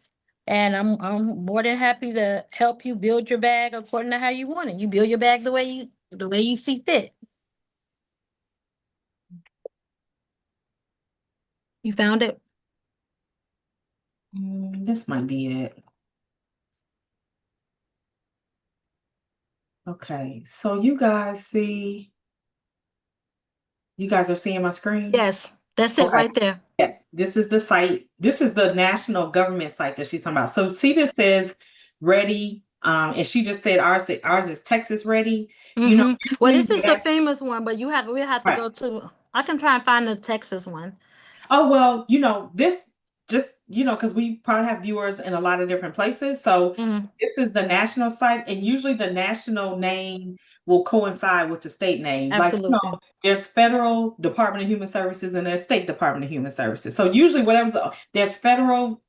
[SPEAKER 1] And I'm more than happy to help you build your bag according to how you want it. You build your bag the way you see fit. You found it?
[SPEAKER 3] This might be it. Okay, so you guys are seeing my screen?
[SPEAKER 1] Yes, that's it
[SPEAKER 3] Okay.
[SPEAKER 1] right there.
[SPEAKER 3] Yes, this is the site. This is the national government site that she's talking about. So see, this says ready. And she just said ours is Texas Ready.
[SPEAKER 1] Well,
[SPEAKER 3] Usually
[SPEAKER 1] this is the
[SPEAKER 3] that-
[SPEAKER 1] famous one, but we have to
[SPEAKER 3] Right.
[SPEAKER 1] go to. I can try and find the Texas one.
[SPEAKER 3] Oh, well, this just, because we probably have viewers in a lot of different places. So
[SPEAKER 1] Mhm.
[SPEAKER 3] this is the national site, and usually the national name will coincide with the state name. Like,
[SPEAKER 1] Absolutely.
[SPEAKER 3] there's Federal Department of Human Services and there's State Department of Human Services. So usually there's federal,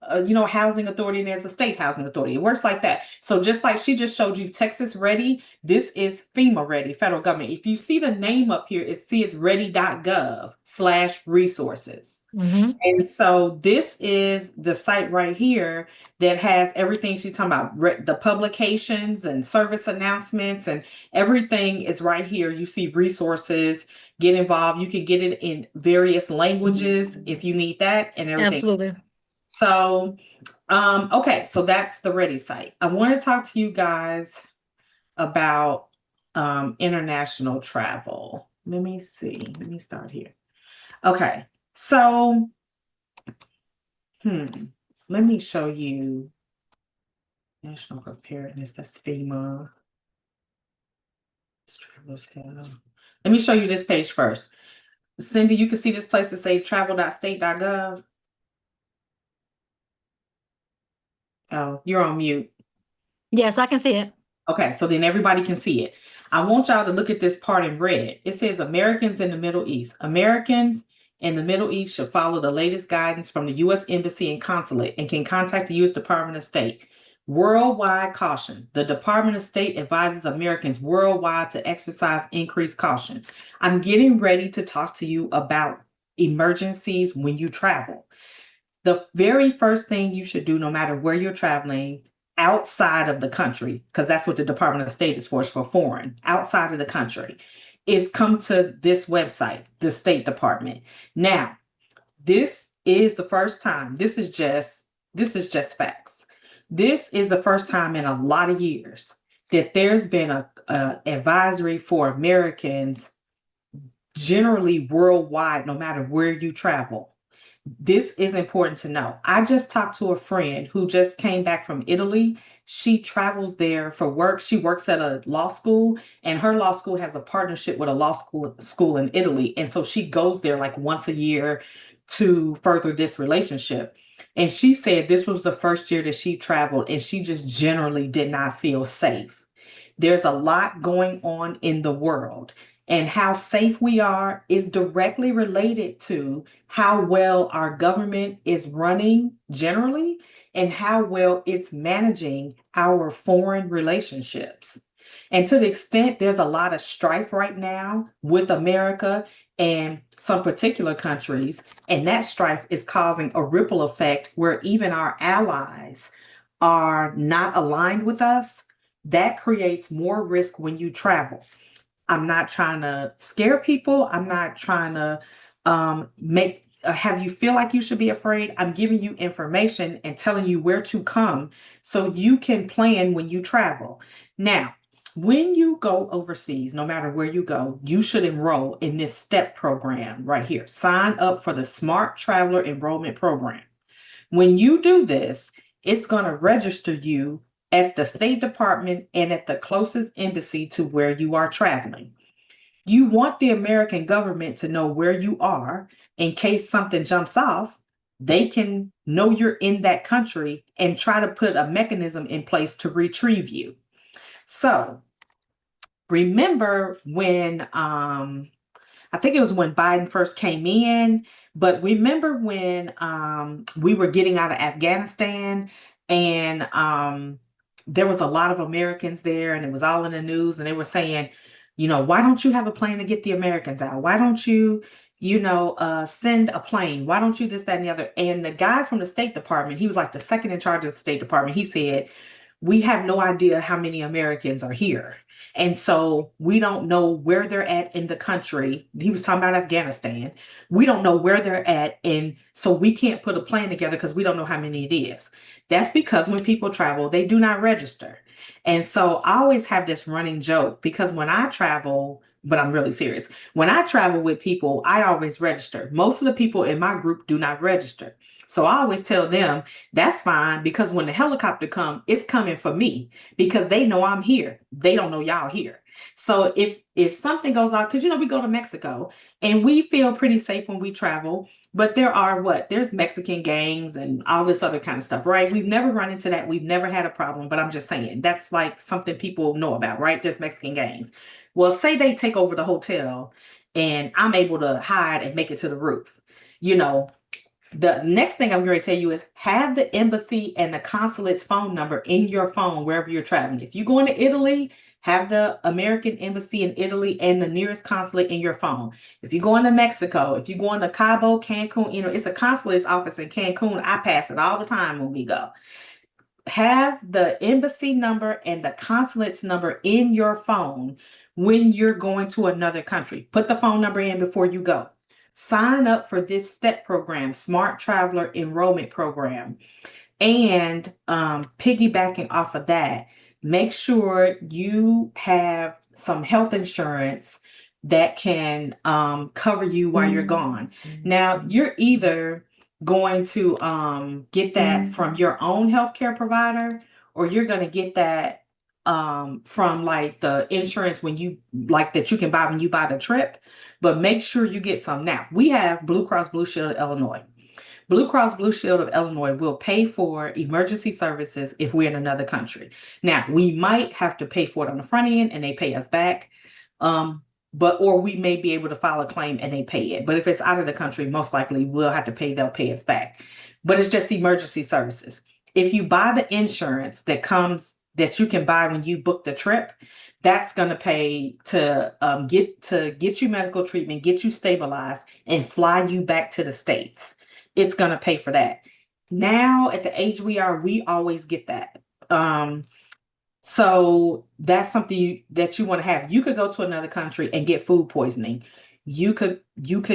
[SPEAKER 3] housing authority and there's a state housing authority. It works like that. So just like she just showed you Texas Ready, this is FEMA Ready, federal government. If you see the name up here, it's ready.gov/resources.
[SPEAKER 1] Mhm.
[SPEAKER 3] And so this is the site right here that has everything she's talking about, the publications and service announcements, and everything is right here. You see resources, get involved. You can get it in various languages if you need that and everything.
[SPEAKER 1] Absolutely.
[SPEAKER 3] So, okay, so that's the Ready site. I want to talk to you guys about international travel. Let me see. Let me start here. Okay, so let me show you national preparedness. That's FEMA. Let me show you this page first. Cindy, you can see this place to say travel.state.gov. Oh, you're on mute.
[SPEAKER 1] Yes, I can see it.
[SPEAKER 3] Okay, so then everybody can see it. I want y'all to look at this part in red. It says Americans in the Middle East. Americans in the Middle East should follow the latest guidance from the U.S. Embassy and Consulate and can contact the U.S. Department of State. Worldwide caution. The Department of State advises Americans worldwide to exercise increased caution. I'm getting ready to talk to you about emergencies when you travel. The very first thing you should do, no matter where you're traveling, outside of the country, because that's what the Department of State is for foreign, outside of the country, is come to this website, the State Department. Now, this is the first time, this is just facts. This is the first time in a lot of years that there's been a advisory for Americans generally worldwide, no matter where you travel. This is important to know. I just talked to a friend who just came back from Italy. She travels there for work. She works at a law school, and her law school has a partnership with a law school in Italy. And so she goes there like once a year to further this relationship. And she said this was the first year that she traveled, and she just generally did not feel safe. There's a lot going on in the world. and how safe we are is directly related to how well our government is running generally and how well it's managing our foreign relationships. And to the extent there's a lot of strife right now with America and some particular countries, and that strife is causing a ripple effect where even our allies are not aligned with us, that creates more risk when you travel. I'm not trying to scare people. I'm not trying to make have you feel like you should be afraid. I'm giving you information and telling you where to come so you can plan when you travel. Now, when you go overseas, no matter where you go, you should enroll in this STEP program right here. Sign up for the Smart Traveler Enrollment Program. When you do this, it's going to register you at the State Department and at the closest embassy to where you are traveling. You want the American government to know where you are in case something jumps off. They can know you're in that country and try to put a mechanism in place to retrieve you. So remember when I think it was when Biden first came in, but remember when we were getting out of Afghanistan and there was a lot of Americans there and it was all in the news and they were saying, why don't you have a plane to get the Americans out? Why don't you, send a plane? Why don't you this, that, and the other? And the guy from the State Department, he was like the second in charge of the State Department. He said, we have no idea how many Americans are here. And so we don't know where they're at in the country. He was talking about Afghanistan. We don't know where they're at. And so we can't put a plan together because we don't know how many it is. That's because when people travel, they do not register. And so I always have this running joke because when I travel, but I'm really serious. When I travel with people, I always register. Most of the people in my group do not register. So I always tell them that's fine because when the helicopter comes, it's coming for me because they know I'm here. They don't know y'all here. So if something goes on, because we go to Mexico and we feel pretty safe when we travel, but there's Mexican gangs and all this other kind of stuff, right? We've never run into that. We've never had a problem, but I'm just saying that's like something people know about, right? There's Mexican gangs. Well, say they take over the hotel and I'm able to hide and make it to the roof. The next thing I'm going to tell you is have the embassy and the consulate's phone number in your phone wherever you're traveling. If you're going to Italy, have the American embassy in Italy and the nearest consulate in your phone. If you're going to Mexico, if you're going to Cabo, Cancun, it's a consulate's office in Cancun. I pass it all the time when we go. Have the embassy number and the consulate's number in your phone when you're going to another country. Put the phone number in before you go. Sign up for this STEP program, Smart Traveler Enrollment Program. And piggybacking off of that, make sure you have some health insurance that can cover you while you're gone. Now, you're either going to get that from your own healthcare provider, or you're going to get that from like the insurance that you can buy when you buy the trip, but make sure you get some. Now, we have Blue Cross Blue Shield of Illinois. Blue Cross Blue Shield of Illinois will pay for emergency services if we're in another country. Now, we might have to pay for it on the front end and they pay us back. Or we may be able to file a claim and they pay it. But if it's out of the country, most likely they'll pay us back. But it's just emergency services. If you buy the insurance that you can buy when you book the trip, that's going to pay to get you medical treatment, get you stabilized, and fly you back to the States. It's going to pay for that. Now, at the age we are, we always get that. So that's something that you want to have. You could go to another country and get food poisoning. You could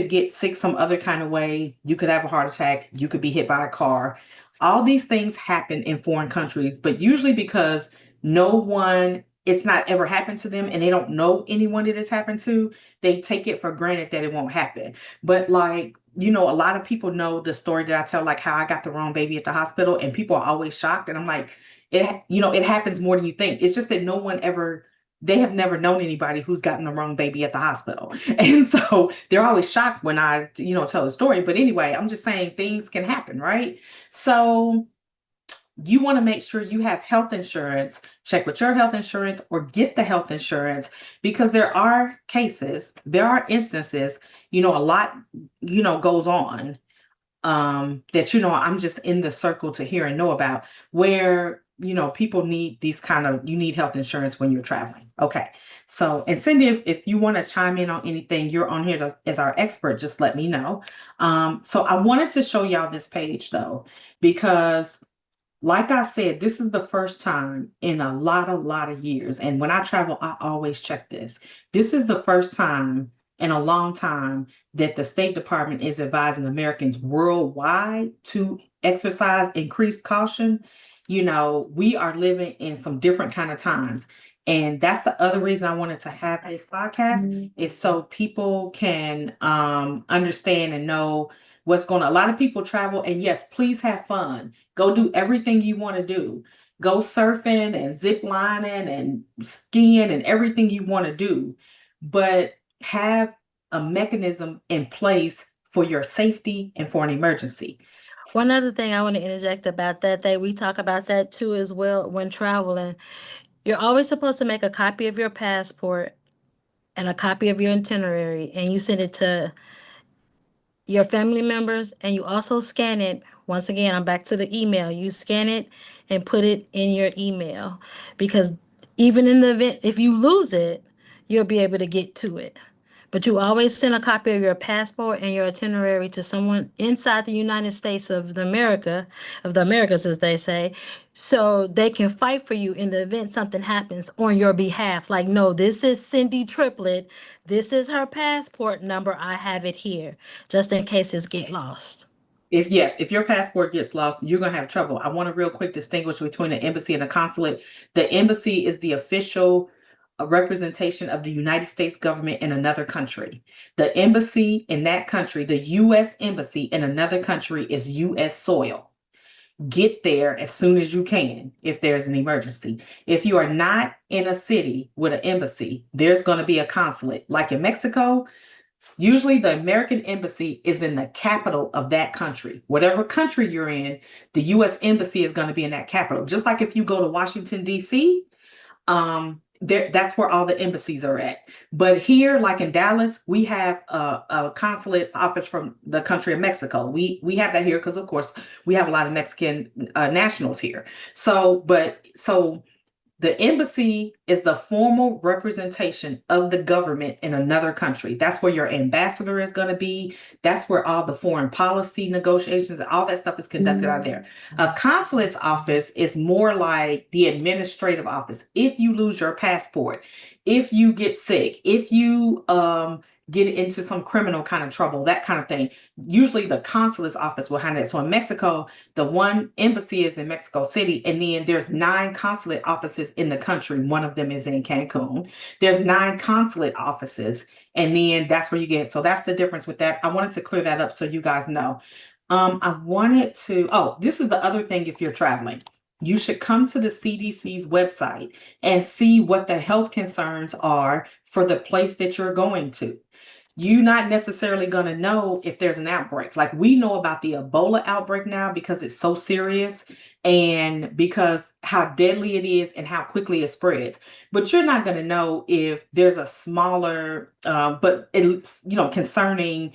[SPEAKER 3] get sick some other kind of way. You could have a heart attack. You could be hit by a car. All these things happen in foreign countries, but usually because it's not ever happened to them and they don't know anyone it has happened to, they take it for granted that it won't happen. But a lot of people know the story that I tell, like how I got the wrong baby at the hospital, and people are always shocked. And I'm like, it happens more than you think. It's just that they have never known anybody who's gotten the wrong baby at the hospital. And so they're always shocked when I, tell the story. But anyway, I'm just saying things can happen, right? So you want to make sure you have health insurance, check with your health insurance or get the health insurance, because there are cases, there are instances, a lot, goes on that, I'm just in the circle to hear and know about, where, people need you need health insurance when you're traveling. Okay. So, and Cindy, if you want to chime in on anything, you're on here as our expert, just let me know. So I wanted to show y'all this page though, because like I said, this is the first time in a lot of years. And when I travel, I always check this. This is the first time in a long time that the State Department is advising Americans worldwide to exercise increased caution. We are living in some different kind of times. And that's the other reason I wanted to have this podcast, is so people can understand and know what's going on. A lot of people travel, and yes, please have fun. Go do everything you want to do. Go surfing and zip lining and skiing and everything you want to do. But have a mechanism in place for your safety and for an emergency.
[SPEAKER 1] One other thing I want to interject about that we talk about that too as well when traveling. You're always supposed to make a copy of your passport and a copy of your itinerary, and you send it to your family members, and you also scan it. Once again, I'm back to the email. You scan it and put it in your email, because even in the event, if you lose it, you'll be able to get to it. But you always send a copy of your passport and your itinerary to someone inside the United States of the Americas, as they say, so they can fight for you in the event something happens on your behalf. Like, no, this is Cindy Triplett. This is her passport number. I have it here, just in case it get lost.
[SPEAKER 3] If your passport gets lost, you're going to have trouble. I want to real quick distinguish between an embassy and a consulate. The embassy is the official representation of the United States government in another country. The embassy in that country, the U.S. embassy in another country, is U.S. soil. Get there as soon as you can if there's an emergency. If you are not in a city with an embassy, there's going to be a consulate. Like in Mexico, usually the American embassy is in the capital of that country. Whatever country you're in, the U.S. embassy is going to be in that capital. Just like if you go to Washington, D.C., that's where all the embassies are at. But here, like in Dallas, we have a consulate's office from the country of Mexico. We have that here because, of course, we have a lot of Mexican nationals here. So the embassy is the formal representation of the government in another country. That's where your ambassador is going to be. That's where all the foreign policy negotiations and all that stuff is conducted out there. A consulate's office is more like the administrative office. If you lose your passport, if you get sick, if you get into some criminal kind of trouble, that kind of thing, usually the consulate's office will handle it. So in Mexico, the one embassy is in Mexico City, and then there's 9 consulate offices in the country. One of them is in Cancun. There's 9 consulate offices, and then that's where you get. So that's the difference with that. I wanted to clear that up so you guys know. This is the other thing. If you're traveling, you should come to the CDC's website and see what the health concerns are for the place that you're going to. You're not necessarily going to know if there's an outbreak. Like, we know about the Ebola outbreak now because it's so serious and because how deadly it is and how quickly it spreads. But you're not going to know if there's a smaller, but it's, concerning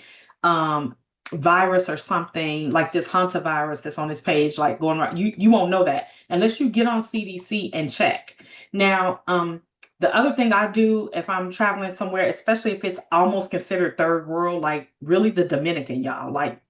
[SPEAKER 3] virus or something like this hantavirus that's on this page, like going around. You won't know that unless you get on CDC and check. Now, the other thing I do if I'm traveling somewhere, especially if it's almost considered third world, like really the Dominican, y'all, like,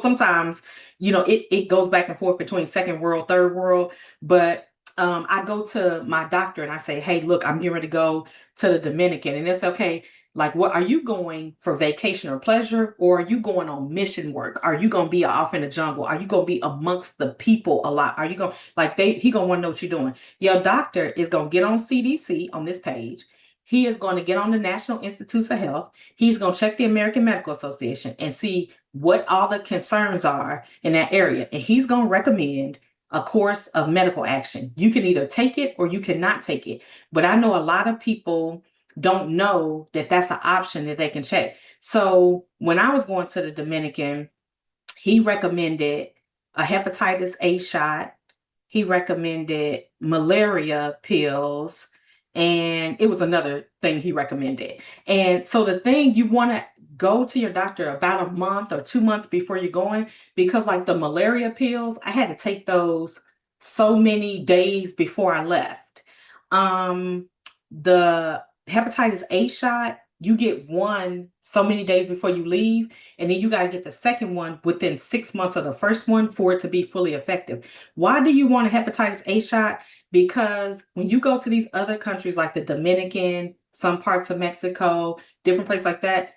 [SPEAKER 3] sometimes, it goes back and forth between second world, third world. But I go to my doctor and I say, hey, look, I'm getting ready to go to the Dominican. And it's okay. Like, what are you going for, vacation or pleasure, or are you going on mission work? Are you going to be off in the jungle? Are you going to be amongst the people a lot? Are you going he going to want to know what you're doing? Your doctor is going to get on CDC on this page. He is going to get on the National Institutes of Health. He's going to check the American Medical Association and see what all the concerns are in that area. And he's going to recommend a course of medical action. You can either take it or you cannot take it. But I know a lot of people don't know that that's an option that they can check. So when I was going to the Dominican, he recommended a hepatitis A shot. he recommended malaria pills, and it was another thing he recommended. And so the thing, you want to go to your doctor about a month or 2 months before you're going, because like the malaria pills, I had to take those so many days before I left. The hepatitis A shot, you get one so many days before you leave, and then you got to get the second one within 6 months of the first one for it to be fully effective. Why do you want a hepatitis A shot? Because when you go to these other countries like the Dominican, some parts of Mexico, different places like that,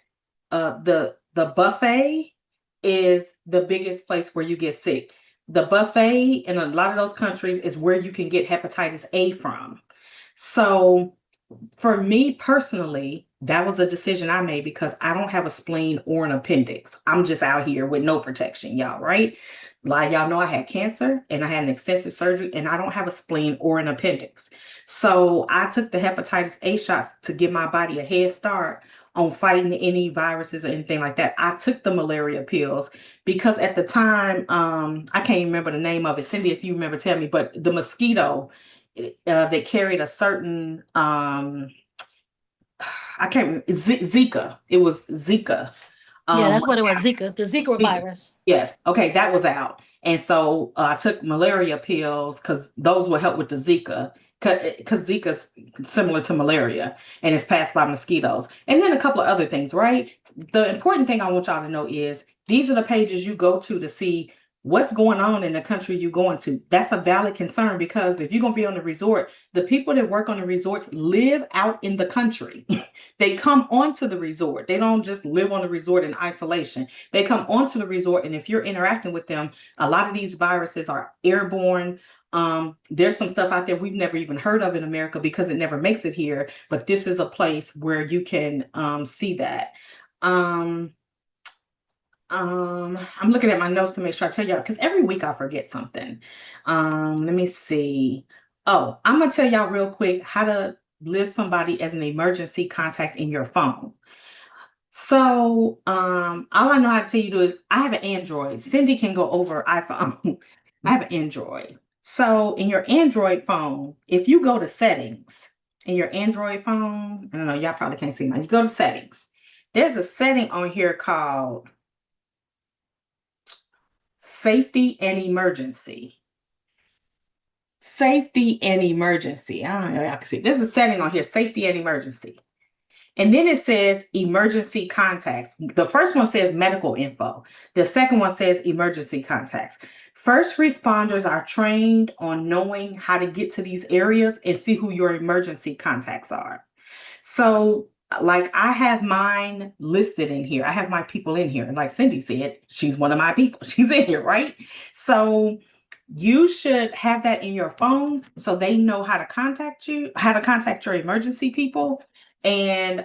[SPEAKER 3] the buffet is the biggest place where you get sick. The buffet in a lot of those countries is where you can get hepatitis A from. So for me personally, that was a decision I made because I don't have a spleen or an appendix. I'm just out here with no protection, y'all, right? Like y'all know I had cancer and I had an extensive surgery and I don't have a spleen or an appendix. So I took the hepatitis A shots to give my body a head start on fighting any viruses or anything like that. I took the malaria pills because at the time, I can't remember the name of it. Cindy, if you remember, tell me, but the mosquito that carried a certain I can't remember, Zika. It was Zika.
[SPEAKER 1] Yeah, that's what it was. Zika, the Zika virus.
[SPEAKER 3] Yes. Okay, that was out. And so I took malaria pills because those will help with the Zika, because Zika's similar to malaria and it's passed by mosquitoes. And then a couple of other things, right? The important thing I want y'all to know is these are the pages you go to see what's going on in the country you're going to. That's a valid concern because if you're going to be on the resort, the people that work on the resorts live out in the country. They come onto the resort. They don't just live on the resort in isolation. They come onto the resort, and if you're interacting with them, a lot of these viruses are airborne. There's some stuff out there we've never even heard of in America because it never makes it here, but this is a place where you can see that. I'm looking at my notes to make sure I tell y'all because every week I forget something. Let me see. Oh, I'm gonna tell y'all real quick how to list somebody as an emergency contact in your phone. So all I know how to tell you to do is I have an Android. Cindy can go over iPhone. I have an Android. So in your Android phone, if you go to settings in your Android phone, I don't know, y'all probably can't see mine. You go to settings. There's a setting on here called safety and emergency. Safety and emergency. I don't know if y'all can see. There's a setting on here, safety and emergency. And then it says emergency contacts. The first one says medical info. The second one says emergency contacts. First responders are trained on knowing how to get to these areas and see who your emergency contacts are. So like I have mine listed in here. I have my people in here. And like Cindy said, she's one of my people. She's in here, right? So you should have that in your phone so they know how to contact you, how to contact your emergency people, and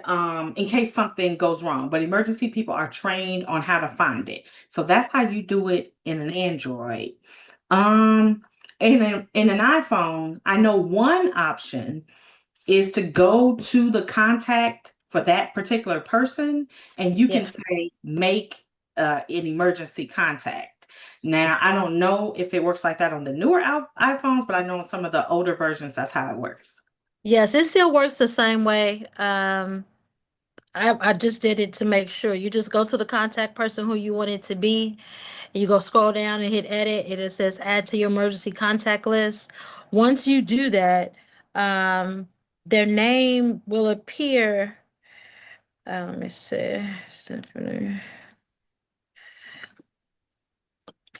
[SPEAKER 3] in case something goes wrong. But emergency people are trained on how to find it. So that's how you do it in an Android. In an iPhone, I know one option is to go to the contact for that particular person, and you can say make an emergency contact. Now, I don't know if it works like that on the newer iPhones, but I know on some of the older versions, that's how it works.
[SPEAKER 1] Yes, it still works the same way. I just did it to make sure. You just go to the contact person who you want it to be. You go scroll down and hit edit, and it says add to your emergency contact list. Once you do that, their name will appear. Let me see.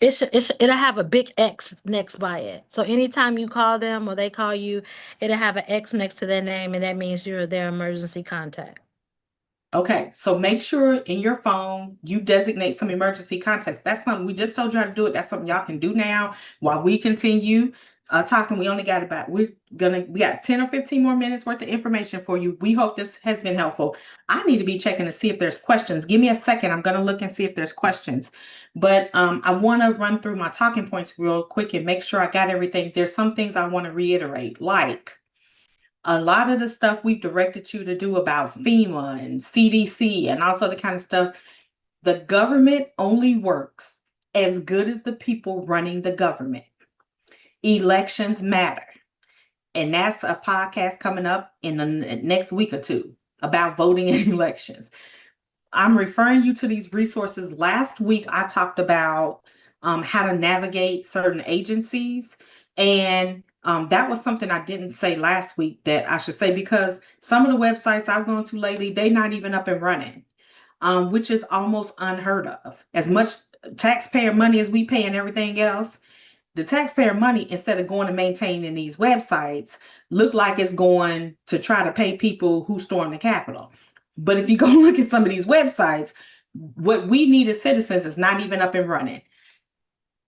[SPEAKER 1] It'll have a big X next by it. So anytime you call them or they call you, it'll have an X next to their name, and that means you're their emergency contact.
[SPEAKER 3] Okay, so make sure in your phone you designate some emergency contacts. That's something we just told you how to do it. That's something y'all can do now while we continue talking. We only got we got 10 or 15 more minutes worth of information for you. We hope this has been helpful. I need to be checking to see if there's questions. Give me a second. I'm gonna look and see if there's questions. But I want to run through my talking points real quick and make sure I got everything. There's some things I want to reiterate, like a lot of the stuff we've directed you to do about FEMA and CDC and also the kind of stuff, the government only works as good as the people running the government. Elections matter. And that's a podcast coming up in the next week or two about voting in elections. I'm referring you to these resources. Last week, I talked about how to navigate certain agencies. And that was something I didn't say last week that I should say, because some of the websites I've gone to lately, they're not even up and running, which is almost unheard of. As much taxpayer money as we pay and everything else, the taxpayer money, instead of going to maintaining these websites, look like it's going to try to pay people who storm the Capitol. But if you go look at some of these websites, what we need as citizens is not even up and running.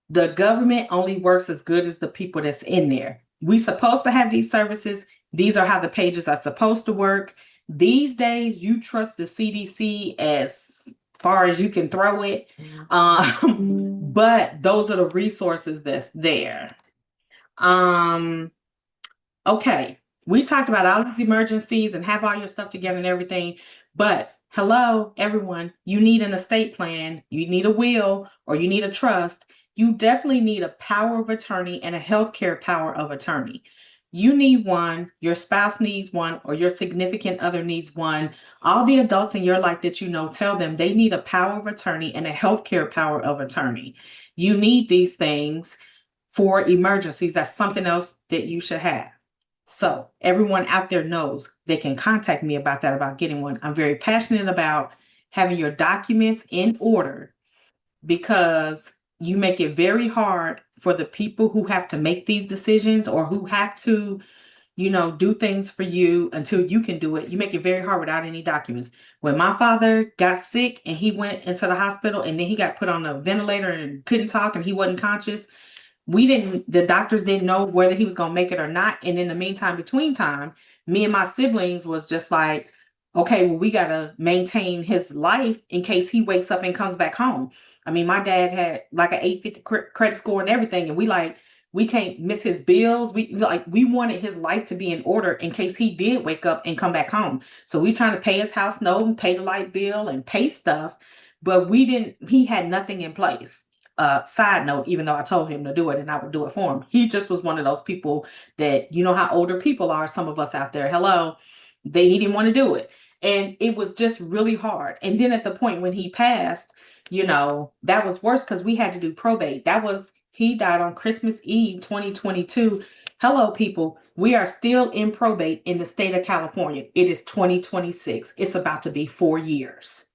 [SPEAKER 3] The government only works as good as the people that's in there. We supposed to have these services. These are how the pages are supposed to work. These days, you trust the CDC as far as you can throw it. But those are the resources that's there. Okay, we talked about all these emergencies and have all your stuff together and everything, but hello, everyone, you need an estate plan, you need a will, or you need a trust. You definitely need a power of attorney and a healthcare power of attorney. You need one, your spouse needs one, or your significant other needs one. All the adults in your life that you know, tell them they need a power of attorney and a healthcare power of attorney. You need these things for emergencies. That's something else that you should have. So everyone out there knows they can contact me about that, about getting one. I'm very passionate about having your documents in order, because you make it very hard for the people who have to make these decisions or who have to, do things for you until you can do it. You make it very hard without any documents. When my father got sick and he went into the hospital and then he got put on a ventilator and couldn't talk and he wasn't conscious, the doctors didn't know whether he was going to make it or not. And in the meantime, between time, me and my siblings was just like, okay, well, we got to maintain his life in case he wakes up and comes back home. I mean, my dad had like an 850 credit score and everything. And we can't miss his bills. We wanted his life to be in order in case he did wake up and come back home. So we trying to pay his house note and pay the light bill and pay stuff, but he had nothing in place. Side note, even though I told him to do it and I would do it for him, he just was one of those people that, how older people are, some of us out there, he didn't want to do it. And it was just really hard. And then at the point when he passed, that was worse because we had to do probate. He died on Christmas Eve, 2022. Hello, people. We are still in probate in the state of California. It is 2026. It's about to be 4 years.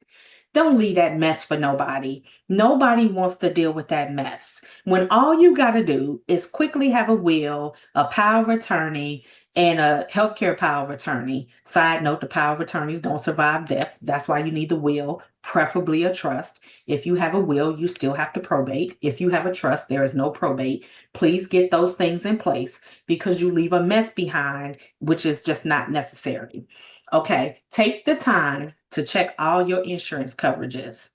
[SPEAKER 3] Don't leave that mess for nobody. Nobody wants to deal with that mess. When all you got to do is quickly have a will, a power of attorney, and a healthcare power of attorney. Side note, the power of attorneys don't survive death. That's why you need the will, preferably a trust. If you have a will, you still have to probate. If you have a trust, there is no probate. Please get those things in place because you leave a mess behind, which is just not necessary. Okay, take the time to check all your insurance coverages.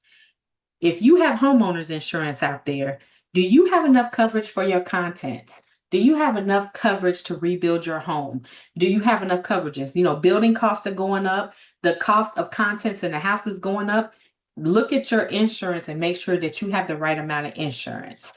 [SPEAKER 3] If you have homeowners insurance out there, do you have enough coverage for your contents? Do you have enough coverage to rebuild your home? Do you have enough coverages? Building costs are going up. The cost of contents in the house is going up. Look at your insurance and make sure that you have the right amount of insurance.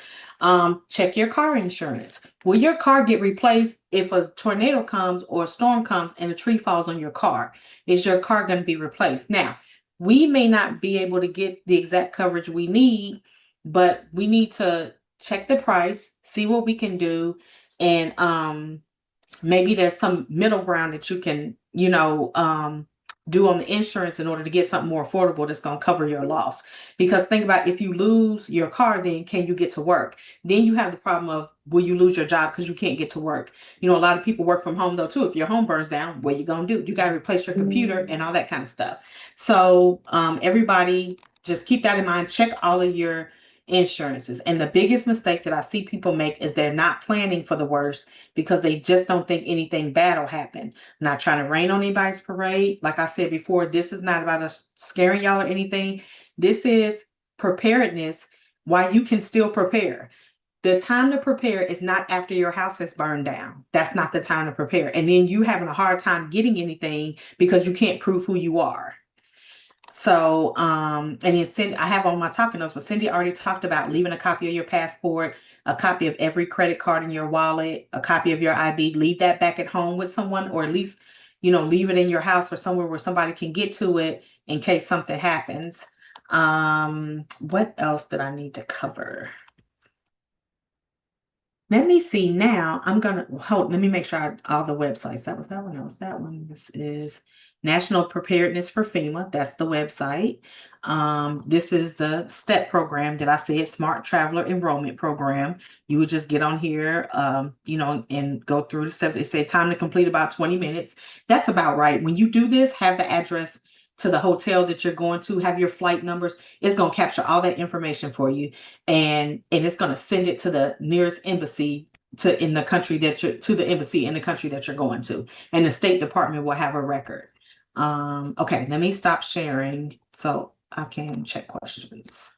[SPEAKER 3] Check your car insurance. Will your car get replaced if a tornado comes or a storm comes and a tree falls on your car? Is your car going to be replaced? Now, we may not be able to get the exact coverage we need, but we need to check the price, see what we can do, and maybe there's some middle ground that you can, do on the insurance in order to get something more affordable that's going to cover your loss. Because think about, if you lose your car, then can you get to work? Then you have the problem of, will you lose your job because you can't get to work? A lot of people work from home though too. If your home burns down, what are you going to do? You got to replace your computer and all that kind of stuff. So everybody just keep that in mind. Check all of your insurances. And the biggest mistake that I see people make is they're not planning for the worst because they just don't think anything bad will happen. I'm not trying to rain on anybody's parade. Like I said before, this is not about us scaring y'all or anything. This is preparedness while you can still prepare. The time to prepare is not after your house has burned down. That's not the time to prepare. And then you having a hard time getting anything because you can't prove who you are. So, and then Cindy, I have on my talking notes, but Cindy already talked about leaving a copy of your passport, a copy of every credit card in your wallet, a copy of your ID. Leave that back at home with someone, or at least, leave it in your house or somewhere where somebody can get to it in case something happens. What else did I need to cover? Let me see now. Let me make sure all the websites. That was that one. That was that one. This is National Preparedness for FEMA. That's the website. This is the STEP program that I said, Smart Traveler Enrollment Program. You would just get on here, and go through the steps. It said time to complete about 20 minutes. That's about right. When you do this, have the address to the hotel that you're going to, have your flight numbers. It's going to capture all that information for you, and it's going to send it to the nearest embassy to the embassy in the country that you're going to, and the State Department will have a record. Okay, let me stop sharing so I can check questions.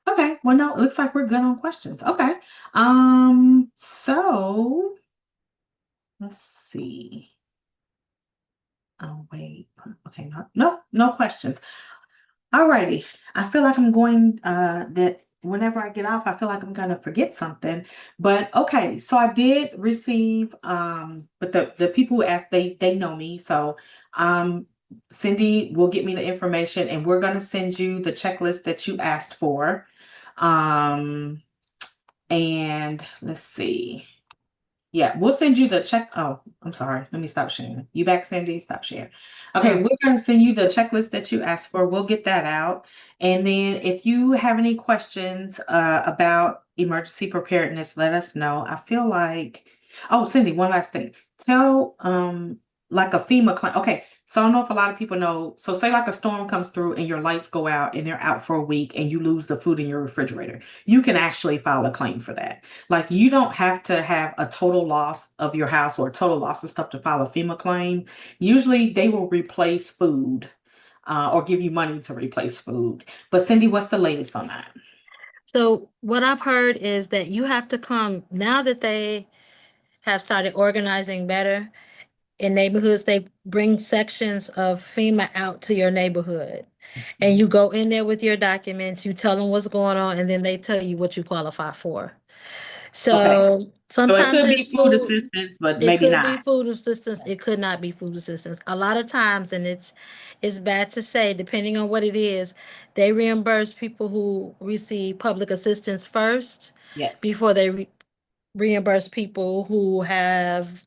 [SPEAKER 3] Okay, well, no, it looks like we're good on questions. Okay, so let's see. Oh, wait. Okay, no questions. Alrighty. I feel like I'm going that whenever I get off, I feel like I'm gonna forget something. But okay, so I did receive but the people who asked, they know me. So Cindy will get me the information, and we're gonna send you the checklist that you asked for. And let's see. Yeah, we'll send you the check. Oh, I'm sorry. Let me stop sharing. You back, Cindy? Stop sharing. Okay, we're going to send you the checklist that you asked for. We'll get that out. And then if you have any questions about emergency preparedness, let us know. I feel like, oh, Cindy, one last thing. Tell like a FEMA claim. Okay, so I don't know if a lot of people know. So say like a storm comes through and your lights go out and they're out for a week and you lose the food in your refrigerator. You can actually file a claim for that. Like, you don't have to have a total loss of your house or a total loss of stuff to file a FEMA claim. Usually they will replace food or give you money to replace food. But Cindy, what's the latest on that?
[SPEAKER 1] So what I've heard is that you have to come, now that they have started organizing better in neighborhoods, they bring sections of FEMA out to your neighborhood. And you go in there with your documents, you tell them what's going on, and then they tell you what you qualify for.
[SPEAKER 3] Okay.
[SPEAKER 1] So
[SPEAKER 3] So it
[SPEAKER 1] sometimes
[SPEAKER 3] could be
[SPEAKER 1] it's
[SPEAKER 3] food
[SPEAKER 1] food,
[SPEAKER 3] assistance, but
[SPEAKER 1] it
[SPEAKER 3] maybe
[SPEAKER 1] could be
[SPEAKER 3] not.
[SPEAKER 1] food assistance, it could not be food assistance. A lot of times, and it's bad to say, depending on what it is, they reimburse people who receive public assistance first
[SPEAKER 3] Yes.
[SPEAKER 1] before they reimburse people who have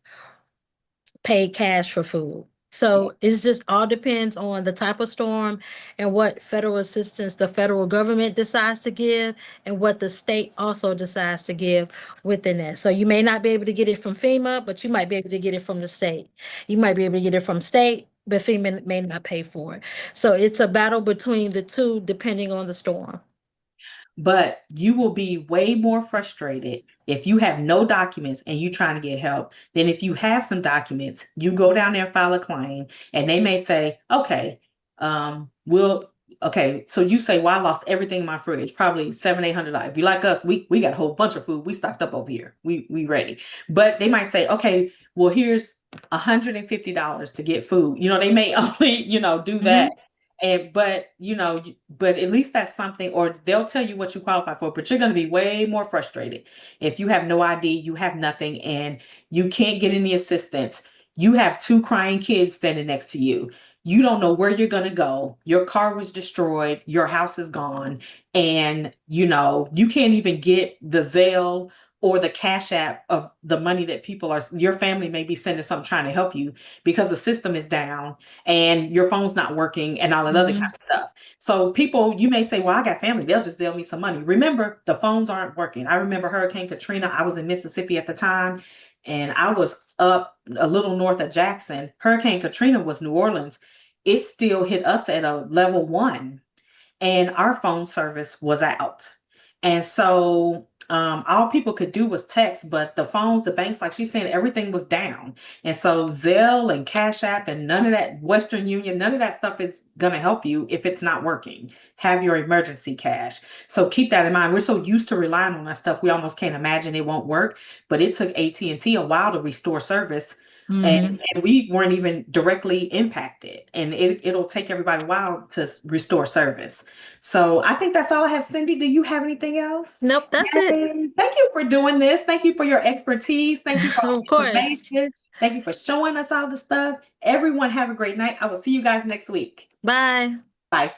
[SPEAKER 1] paid cash for food. So it's just all depends on the type of storm and what federal assistance the federal government decides to give and what the state also decides to give within that. So you may not be able to get it from FEMA, but you might be able to get it from the state. You might be able to get it from state, but FEMA may not pay for it. So it's a battle between the two depending on the storm.
[SPEAKER 3] But you will be way more frustrated if you have no documents and you trying to get help than if you have some documents. You go down there, file a claim, and they may say, okay, so you say, well, I lost everything in my fridge, probably $700-800. If you like us, we got a whole bunch of food. We stocked up over here. We ready. But they might say, okay, well, here's $150 to get food. They may only, do that. But at least that's something, or they'll tell you what you qualify for, but you're going to be way more frustrated if you have no ID, you have nothing, and you can't get any assistance. You have two crying kids standing next to you. You don't know where you're going to go. Your car was destroyed. Your house is gone. And, you can't even get the Zelle or the Cash App of the money that your family may be sending something trying to help you because the system is down and your phone's not working and all that other kind of stuff. So people, you may say, well, I got family. They'll just sell me some money. Remember, the phones aren't working. I remember Hurricane Katrina. I was in Mississippi at the time and I was up a little north of Jackson. Hurricane Katrina was New Orleans. It still hit us at a level 1 and our phone service was out. And so all people could do was text, but the phones, the banks, like she's saying, everything was down. And so Zelle and Cash App and none of that, Western Union, none of that stuff is going to help you if it's not working. Have your emergency cash. So keep that in mind. We're so used to relying on that stuff, we almost can't imagine it won't work. But it took AT&T a while to restore service.
[SPEAKER 1] Mhm.
[SPEAKER 3] And we weren't even directly impacted. And it'll take everybody a while to restore service. So I think that's all I have. Cindy, do you have anything else?
[SPEAKER 1] Nope, that's it.
[SPEAKER 3] Yay. Thank you for doing this. Thank you for your expertise. Thank you for all
[SPEAKER 1] Of
[SPEAKER 3] the
[SPEAKER 1] course.
[SPEAKER 3] information. Thank you for showing us all the stuff. Everyone have a great night. I will see you guys next week.
[SPEAKER 1] Bye.
[SPEAKER 3] Bye.